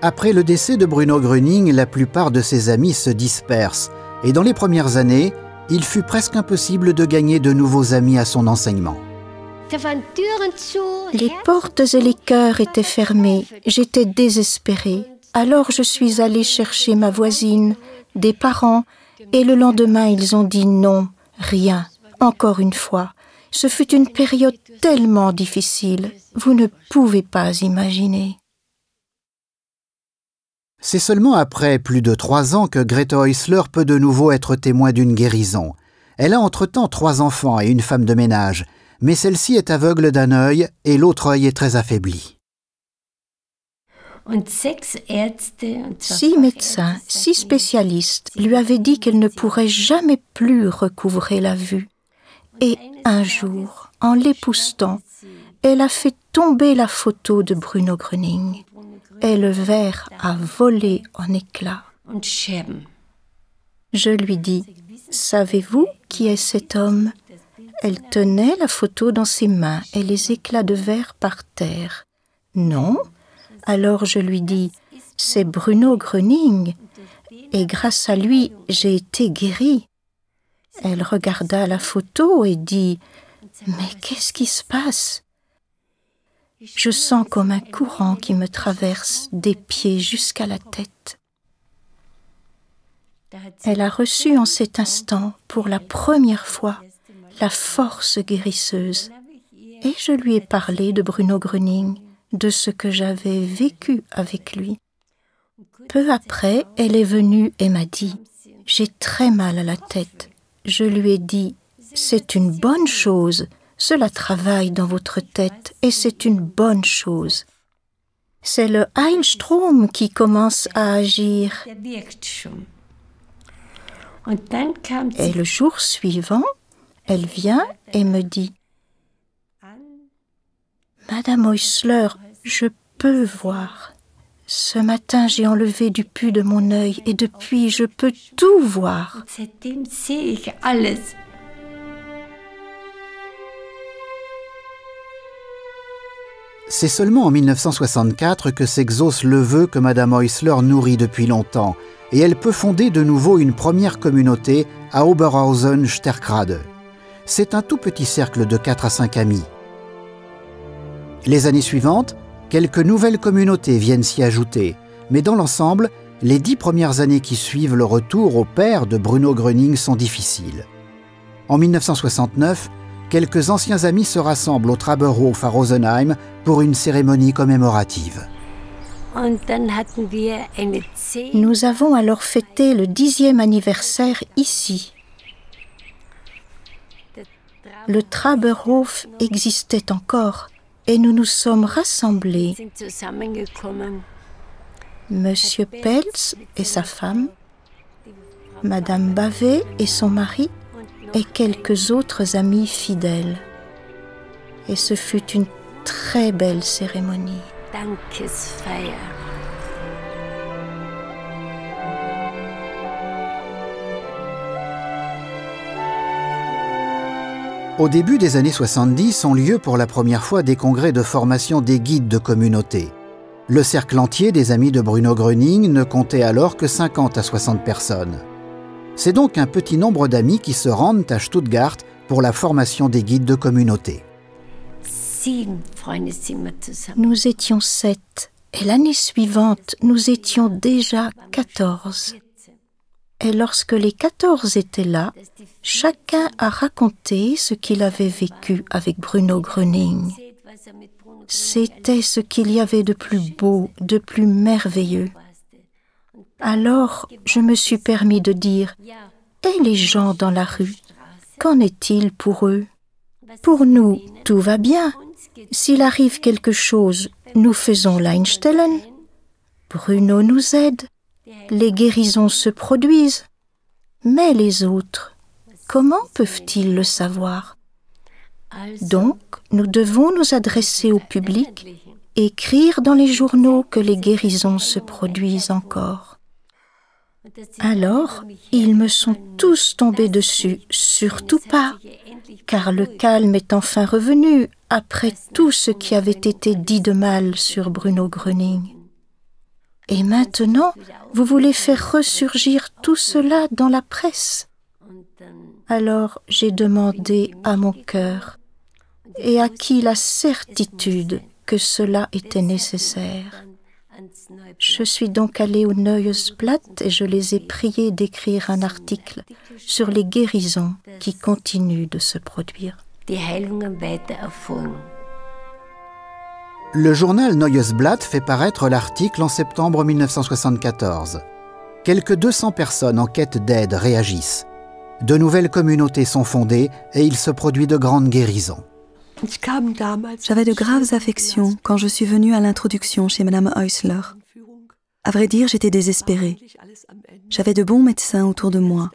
Après le décès de Bruno Gröning, la plupart de ses amis se dispersent, et dans les premières années, il fut presque impossible de gagner de nouveaux amis à son enseignement. Les portes et les cœurs étaient fermés. J'étais désespérée. Alors je suis allée chercher ma voisine, des parents, et le lendemain ils ont dit non, rien, encore une fois. Ce fut une période tellement difficile, vous ne pouvez pas imaginer. C'est seulement après plus de 3 ans que Grete Häusler peut de nouveau être témoin d'une guérison. Elle a entre-temps 3 enfants et une femme de ménage, mais celle-ci est aveugle d'un œil et l'autre œil est très affaibli. 6 médecins, 6 spécialistes lui avaient dit qu'elle ne pourrait jamais plus recouvrer la vue. Et un jour, en l'époussetant, elle a fait tomber la photo de Bruno Gröning. Et le verre a volé en éclats. Je lui dis, « Savez-vous qui est cet homme ?» Elle tenait la photo dans ses mains et les éclats de verre par terre. « Non ?» Alors je lui dis, « C'est Bruno Gröning, et grâce à lui, j'ai été guérie. » Elle regarda la photo et dit, « Mais qu'est-ce qui se passe ?» Je sens comme un courant qui me traverse des pieds jusqu'à la tête. Elle a reçu en cet instant, pour la première fois, la force guérisseuse. Et je lui ai parlé de Bruno Gröning, de ce que j'avais vécu avec lui. Peu après, elle est venue et m'a dit « J'ai très mal à la tête. » Je lui ai dit « C'est une bonne chose. Cela travaille dans votre tête et c'est une bonne chose. C'est le Heilstrom qui commence à agir. » Et le jour suivant, elle vient et me dit « Madame Häusler, je peux voir. Ce matin, j'ai enlevé du pus de mon œil et depuis, je peux tout voir. » C'est seulement en 1964 que s'exauce le vœu que Madame Häusler nourrit depuis longtemps, et elle peut fonder de nouveau une première communauté à Oberhausen-Sterkrade. C'est un tout petit cercle de 4 à 5 amis. Les années suivantes, quelques nouvelles communautés viennent s'y ajouter, mais dans l'ensemble, les 10 premières années qui suivent le retour au père de Bruno Gröning sont difficiles. En 1969, quelques anciens amis se rassemblent au Traberhof à Rosenheim pour une cérémonie commémorative. Nous avons alors fêté le 10e anniversaire ici. Le Traberhof existait encore et nous nous sommes rassemblés. Monsieur Pelz et sa femme, Madame Bavet et son mari, et quelques autres amis fidèles. Et ce fut une très belle cérémonie. Au début des années 70 ont lieu pour la première fois des congrès de formation des guides de communauté. Le cercle entier des amis de Bruno Gröning ne comptait alors que 50 à 60 personnes. C'est donc un petit nombre d'amis qui se rendent à Stuttgart pour la formation des guides de communauté. Nous étions 7 et l'année suivante, nous étions déjà 14. Et lorsque les 14 étaient là, chacun a raconté ce qu'il avait vécu avec Bruno Gröning. C'était ce qu'il y avait de plus beau, de plus merveilleux. Alors, je me suis permis de dire « Et les gens dans la rue, qu'en est-il pour eux? Pour nous, tout va bien. S'il arrive quelque chose, nous faisons l'Einstellen. Bruno nous aide. Les guérisons se produisent. Mais les autres, comment peuvent-ils le savoir? Donc, nous devons nous adresser au public et écrire dans les journaux que les guérisons se produisent encore. » Alors, ils me sont tous tombés dessus, surtout pas, car le calme est enfin revenu après tout ce qui avait été dit de mal sur Bruno Gröning. Et maintenant, vous voulez faire ressurgir tout cela dans la presse. Alors j'ai demandé à mon cœur et acquis la certitude que cela était nécessaire. Je suis donc allée au Neues Blatt et je les ai priés d'écrire un article sur les guérisons qui continuent de se produire. Le journal Neues Blatt fait paraître l'article en septembre 1974. Quelques 200 personnes en quête d'aide réagissent. De nouvelles communautés sont fondées et il se produit de grandes guérisons. J'avais de graves affections quand je suis venue à l'introduction chez Madame Häusler. À vrai dire, j'étais désespérée. J'avais de bons médecins autour de moi,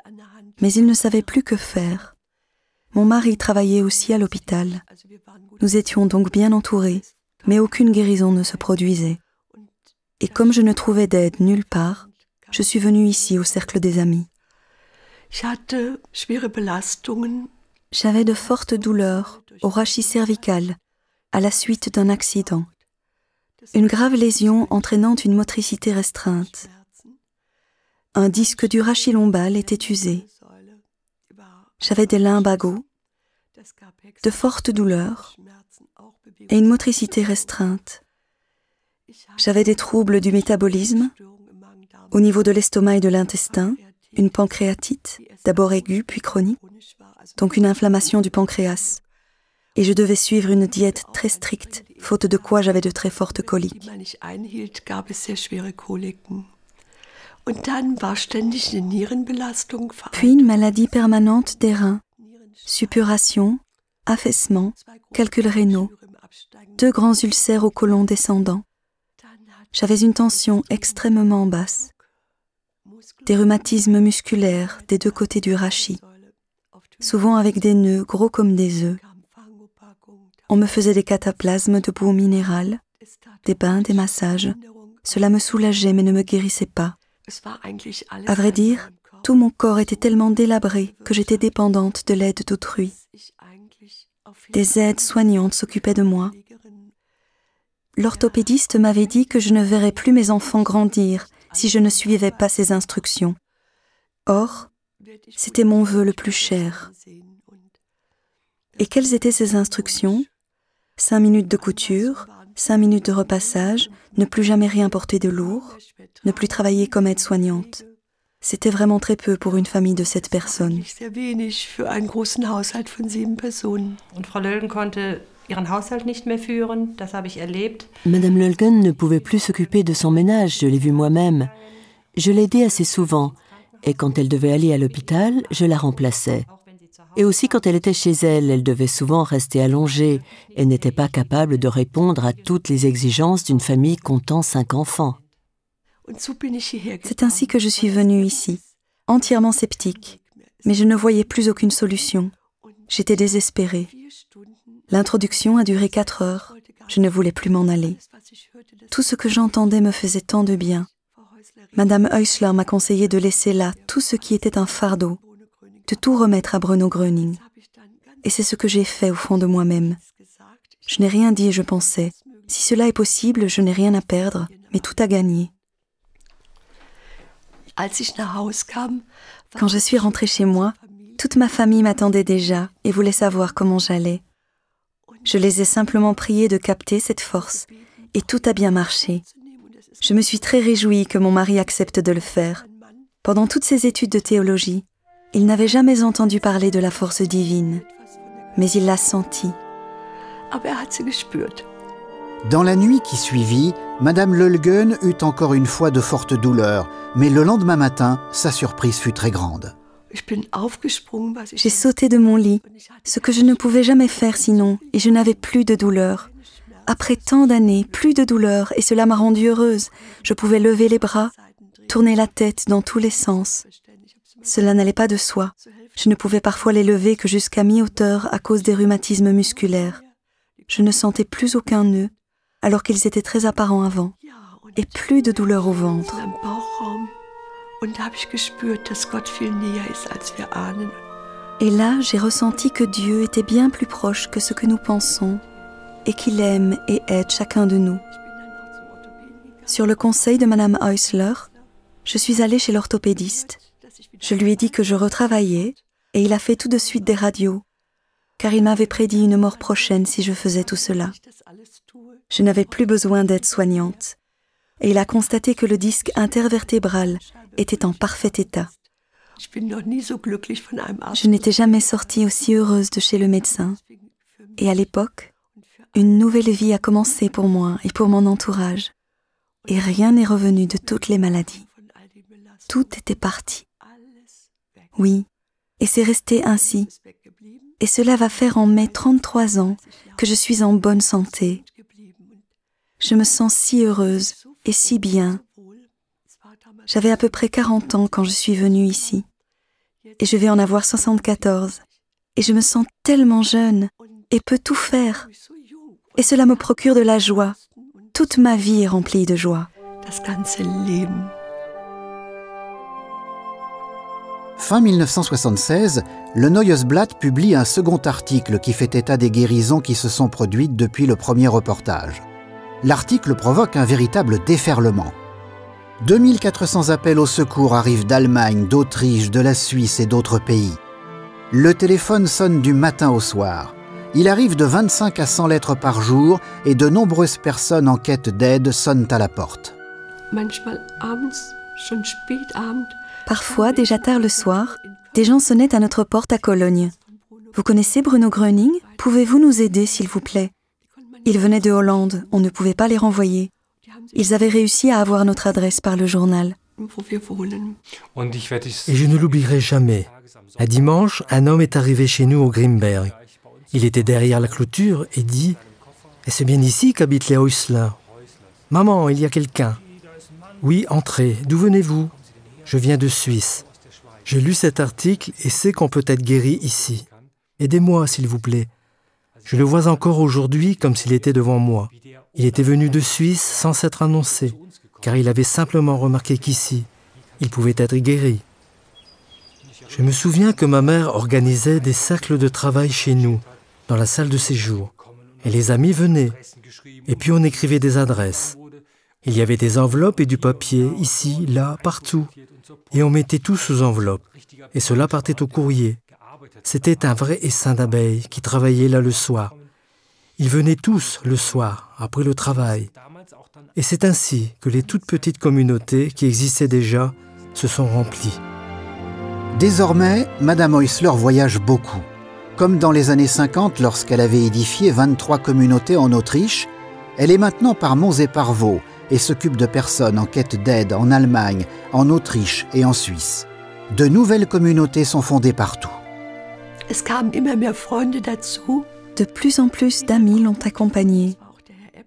mais ils ne savaient plus que faire. Mon mari travaillait aussi à l'hôpital. Nous étions donc bien entourés, mais aucune guérison ne se produisait. Et comme je ne trouvais d'aide nulle part, je suis venue ici au Cercle des Amis. J'avais de fortes douleurs au rachis cervical à la suite d'un accident. Une grave lésion entraînant une motricité restreinte. Un disque du rachis lombal était usé. J'avais des lumbago, de fortes douleurs et une motricité restreinte. J'avais des troubles du métabolisme, au niveau de l'estomac et de l'intestin, une pancréatite, d'abord aiguë puis chronique, donc une inflammation du pancréas. Et je devais suivre une diète très stricte, faute de quoi j'avais de très fortes coliques. Puis une maladie permanente des reins, suppuration, affaissement, calculs rénaux, 2 grands ulcères au côlon descendant. J'avais une tension extrêmement basse, des rhumatismes musculaires des 2 côtés du rachis, souvent avec des nœuds gros comme des œufs. On me faisait des cataplasmes de boue minérale, des bains, des massages. Cela me soulageait mais ne me guérissait pas. À vrai dire, tout mon corps était tellement délabré que j'étais dépendante de l'aide d'autrui. Des aides soignantes s'occupaient de moi. L'orthopédiste m'avait dit que je ne verrais plus mes enfants grandir si je ne suivais pas ses instructions. Or, c'était mon vœu le plus cher. Et quelles étaient ces instructions? 5 minutes de couture, 5 minutes de repassage, ne plus jamais rien porter de lourd, ne plus travailler comme aide-soignante. C'était vraiment très peu pour une famille de 7 personnes. Madame Lölgen ne pouvait plus s'occuper de son ménage, je l'ai vu moi-même. Je l'aidais assez souvent, et quand elle devait aller à l'hôpital, je la remplaçais. Et aussi quand elle était chez elle, elle devait souvent rester allongée et n'était pas capable de répondre à toutes les exigences d'une famille comptant 5 enfants. C'est ainsi que je suis venue ici, entièrement sceptique, mais je ne voyais plus aucune solution. J'étais désespérée. L'introduction a duré 4 heures. Je ne voulais plus m'en aller. Tout ce que j'entendais me faisait tant de bien. Madame Häusler m'a conseillé de laisser là tout ce qui était un fardeau, de tout remettre à Bruno Gröning. Et c'est ce que j'ai fait au fond de moi-même. Je n'ai rien dit et je pensais, si cela est possible, je n'ai rien à perdre, mais tout à gagner. Quand je suis rentrée chez moi, toute ma famille m'attendait déjà et voulait savoir comment j'allais. Je les ai simplement priés de capter cette force et tout a bien marché. Je me suis très réjouie que mon mari accepte de le faire. Pendant toutes ses études de théologie, il n'avait jamais entendu parler de la force divine, mais il l'a sentie. Dans la nuit qui suivit, Madame Lölgen eut encore une fois de fortes douleurs, mais le lendemain matin, sa surprise fut très grande. J'ai sauté de mon lit, ce que je ne pouvais jamais faire sinon, et je n'avais plus de douleur. Après tant d'années, plus de douleur, et cela m'a rendue heureuse. Je pouvais lever les bras, tourner la tête dans tous les sens. Cela n'allait pas de soi. Je ne pouvais parfois les lever que jusqu'à mi-hauteur à cause des rhumatismes musculaires. Je ne sentais plus aucun nœud, alors qu'ils étaient très apparents avant, et plus de douleur au ventre. Et là, j'ai ressenti que Dieu était bien plus proche que ce que nous pensons, et qu'il aime et aide chacun de nous. Sur le conseil de Madame Häusler, je suis allée chez l'orthopédiste. Je lui ai dit que je retravaillais, et il a fait tout de suite des radios, car il m'avait prédit une mort prochaine si je faisais tout cela. Je n'avais plus besoin d'aide soignante, et il a constaté que le disque intervertébral était en parfait état. Je n'étais jamais sortie aussi heureuse de chez le médecin, et à l'époque, une nouvelle vie a commencé pour moi et pour mon entourage, et rien n'est revenu de toutes les maladies. Tout était parti. Oui, et c'est resté ainsi. Et cela va faire en mai 33 ans que je suis en bonne santé. Je me sens si heureuse et si bien. J'avais à peu près 40 ans quand je suis venue ici. Et je vais en avoir 74. Et je me sens tellement jeune et peux tout faire. Et cela me procure de la joie. Toute ma vie est remplie de joie. Fin 1976, le Neues Blatt publie un second article qui fait état des guérisons qui se sont produites depuis le premier reportage. L'article provoque un véritable déferlement. 2400 appels au secours arrivent d'Allemagne, d'Autriche, de la Suisse et d'autres pays. Le téléphone sonne du matin au soir. Il arrive de 25 à 100 lettres par jour et de nombreuses personnes en quête d'aide sonnent à la porte. Parfois, déjà tard le soir, des gens sonnaient à notre porte à Cologne. « Vous connaissez Bruno Gröning? Pouvez-vous nous aider, s'il vous plaît ?» Ils venaient de Hollande, on ne pouvait pas les renvoyer. Ils avaient réussi à avoir notre adresse par le journal. Et je ne l'oublierai jamais. Un dimanche, un homme est arrivé chez nous au Grimberg. Il était derrière la clôture et dit « Est-ce bien ici qu'habitent les Häusler ? Maman, il y a quelqu'un. » « Oui, entrez. D'où venez-vous ? » « Je viens de Suisse. J'ai lu cet article et sais qu'on peut être guéri ici. Aidez-moi, s'il vous plaît. Je le vois encore aujourd'hui comme s'il était devant moi. Il était venu de Suisse sans s'être annoncé, car il avait simplement remarqué qu'ici, il pouvait être guéri. Je me souviens que ma mère organisait des cercles de travail chez nous, dans la salle de séjour. Et les amis venaient. Et puis on écrivait des adresses. Il y avait des enveloppes et du papier, ici, là, partout. Et on mettait tout sous enveloppe. Et cela partait au courrier. C'était un vrai essaim d'abeilles qui travaillaient là le soir. Ils venaient tous le soir, après le travail. Et c'est ainsi que les toutes petites communautés qui existaient déjà se sont remplies. Désormais, Madame Häusler voyage beaucoup. Comme dans les années 50, lorsqu'elle avait édifié 23 communautés en Autriche, elle est maintenant par monts et par vaux et s'occupe de personnes en quête d'aide en Allemagne, en Autriche et en Suisse. De nouvelles communautés sont fondées partout. De plus en plus d'amis l'ont accompagnée.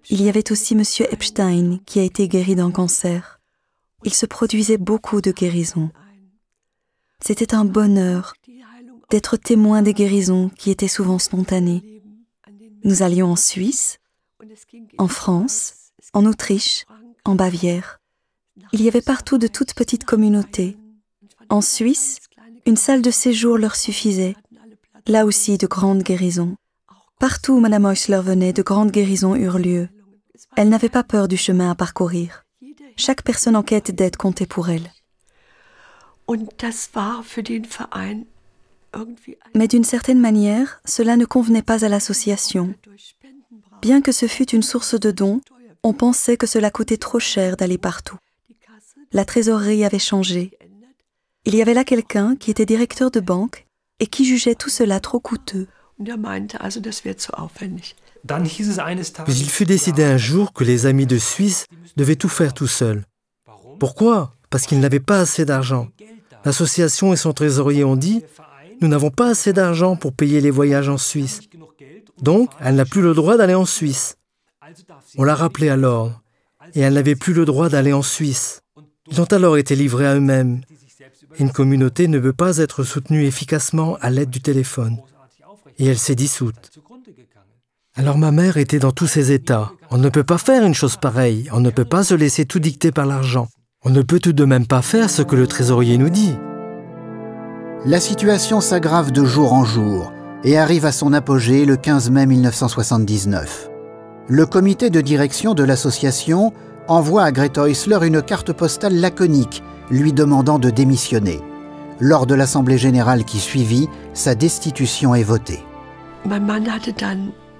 Il y avait aussi M. Epstein qui a été guéri d'un cancer. Il se produisait beaucoup de guérisons. C'était un bonheur d'être témoin des guérisons qui étaient souvent spontanées. Nous allions en Suisse, en France, en Autriche, en Bavière. Il y avait partout de toutes petites communautés. En Suisse, une salle de séjour leur suffisait. Là aussi, de grandes guérisons. Partout où Madame Häusler venait, de grandes guérisons eurent lieu. Elle n'avait pas peur du chemin à parcourir. Chaque personne en quête d'aide comptait pour elle. Mais d'une certaine manière, cela ne convenait pas à l'association. Bien que ce fût une source de dons, on pensait que cela coûtait trop cher d'aller partout. La trésorerie avait changé. Il y avait là quelqu'un qui était directeur de banque et qui jugeait tout cela trop coûteux. Puis il fut décidé un jour que les amis de Suisse devaient tout faire tout seuls. Pourquoi? Parce qu'ils n'avaient pas assez d'argent. L'association et son trésorier ont dit « Nous n'avons pas assez d'argent pour payer les voyages en Suisse. Donc, elle n'a plus le droit d'aller en Suisse. » On l'a rappelée à l'ordre, et elle n'avait plus le droit d'aller en Suisse. Ils ont alors été livrés à eux-mêmes. Une communauté ne peut pas être soutenue efficacement à l'aide du téléphone. Et elle s'est dissoute. Alors ma mère était dans tous ces états. On ne peut pas faire une chose pareille. On ne peut pas se laisser tout dicter par l'argent. On ne peut tout de même pas faire ce que le trésorier nous dit. La situation s'aggrave de jour en jour et arrive à son apogée le 15 mai 1979. Le comité de direction de l'association envoie à Greta Häusler une carte postale laconique lui demandant de démissionner. Lors de l'assemblée générale qui suivit, sa destitution est votée.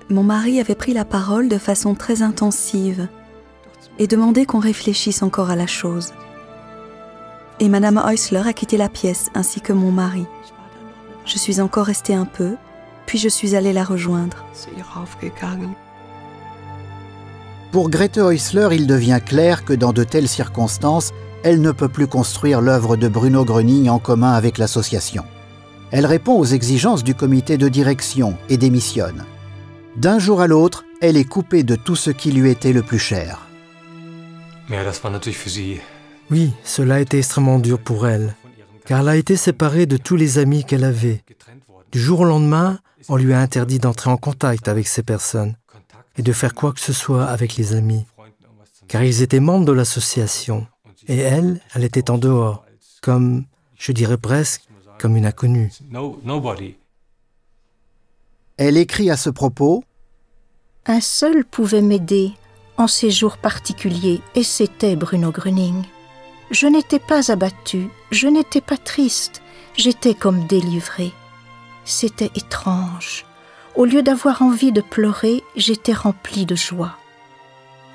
Mon mari avait pris la parole de façon très intensive et demandé qu'on réfléchisse encore à la chose. Et Madame Häusler a quitté la pièce ainsi que mon mari. Je suis encore restée un peu, puis je suis allée la rejoindre. Pour Grete Häusler, il devient clair que dans de telles circonstances, elle ne peut plus construire l'œuvre de Bruno Gröning en commun avec l'association. Elle répond aux exigences du comité de direction et démissionne. D'un jour à l'autre, elle est coupée de tout ce qui lui était le plus cher. Oui, cela a été extrêmement dur pour elle, car elle a été séparée de tous les amis qu'elle avait. Du jour au lendemain, on lui a interdit d'entrer en contact avec ces personnes et de faire quoi que ce soit avec les amis, car ils étaient membres de l'association. Et elle était en dehors, comme, je dirais presque, comme une inconnue. Elle écrit à ce propos « Un seul pouvait m'aider en ces jours particuliers, et c'était Bruno Gröning. Je n'étais pas abattue, je n'étais pas triste, j'étais comme délivrée. C'était étrange. Au lieu d'avoir envie de pleurer, j'étais remplie de joie.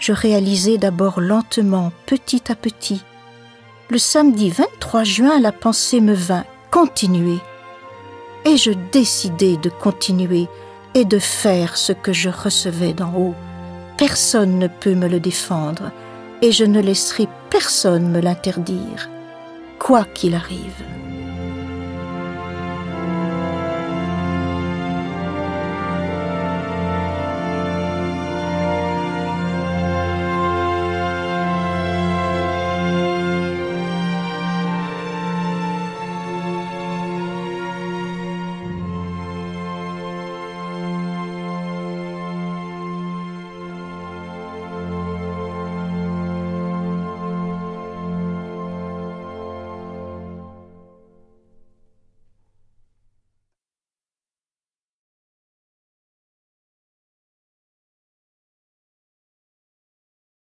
Je réalisais d'abord lentement, petit à petit. Le samedi 23 juin, la pensée me vint, continuer. Et je décidai de continuer et de faire ce que je recevais d'en haut. Personne ne peut me le défendre et je ne laisserai personne me l'interdire, quoi qu'il arrive.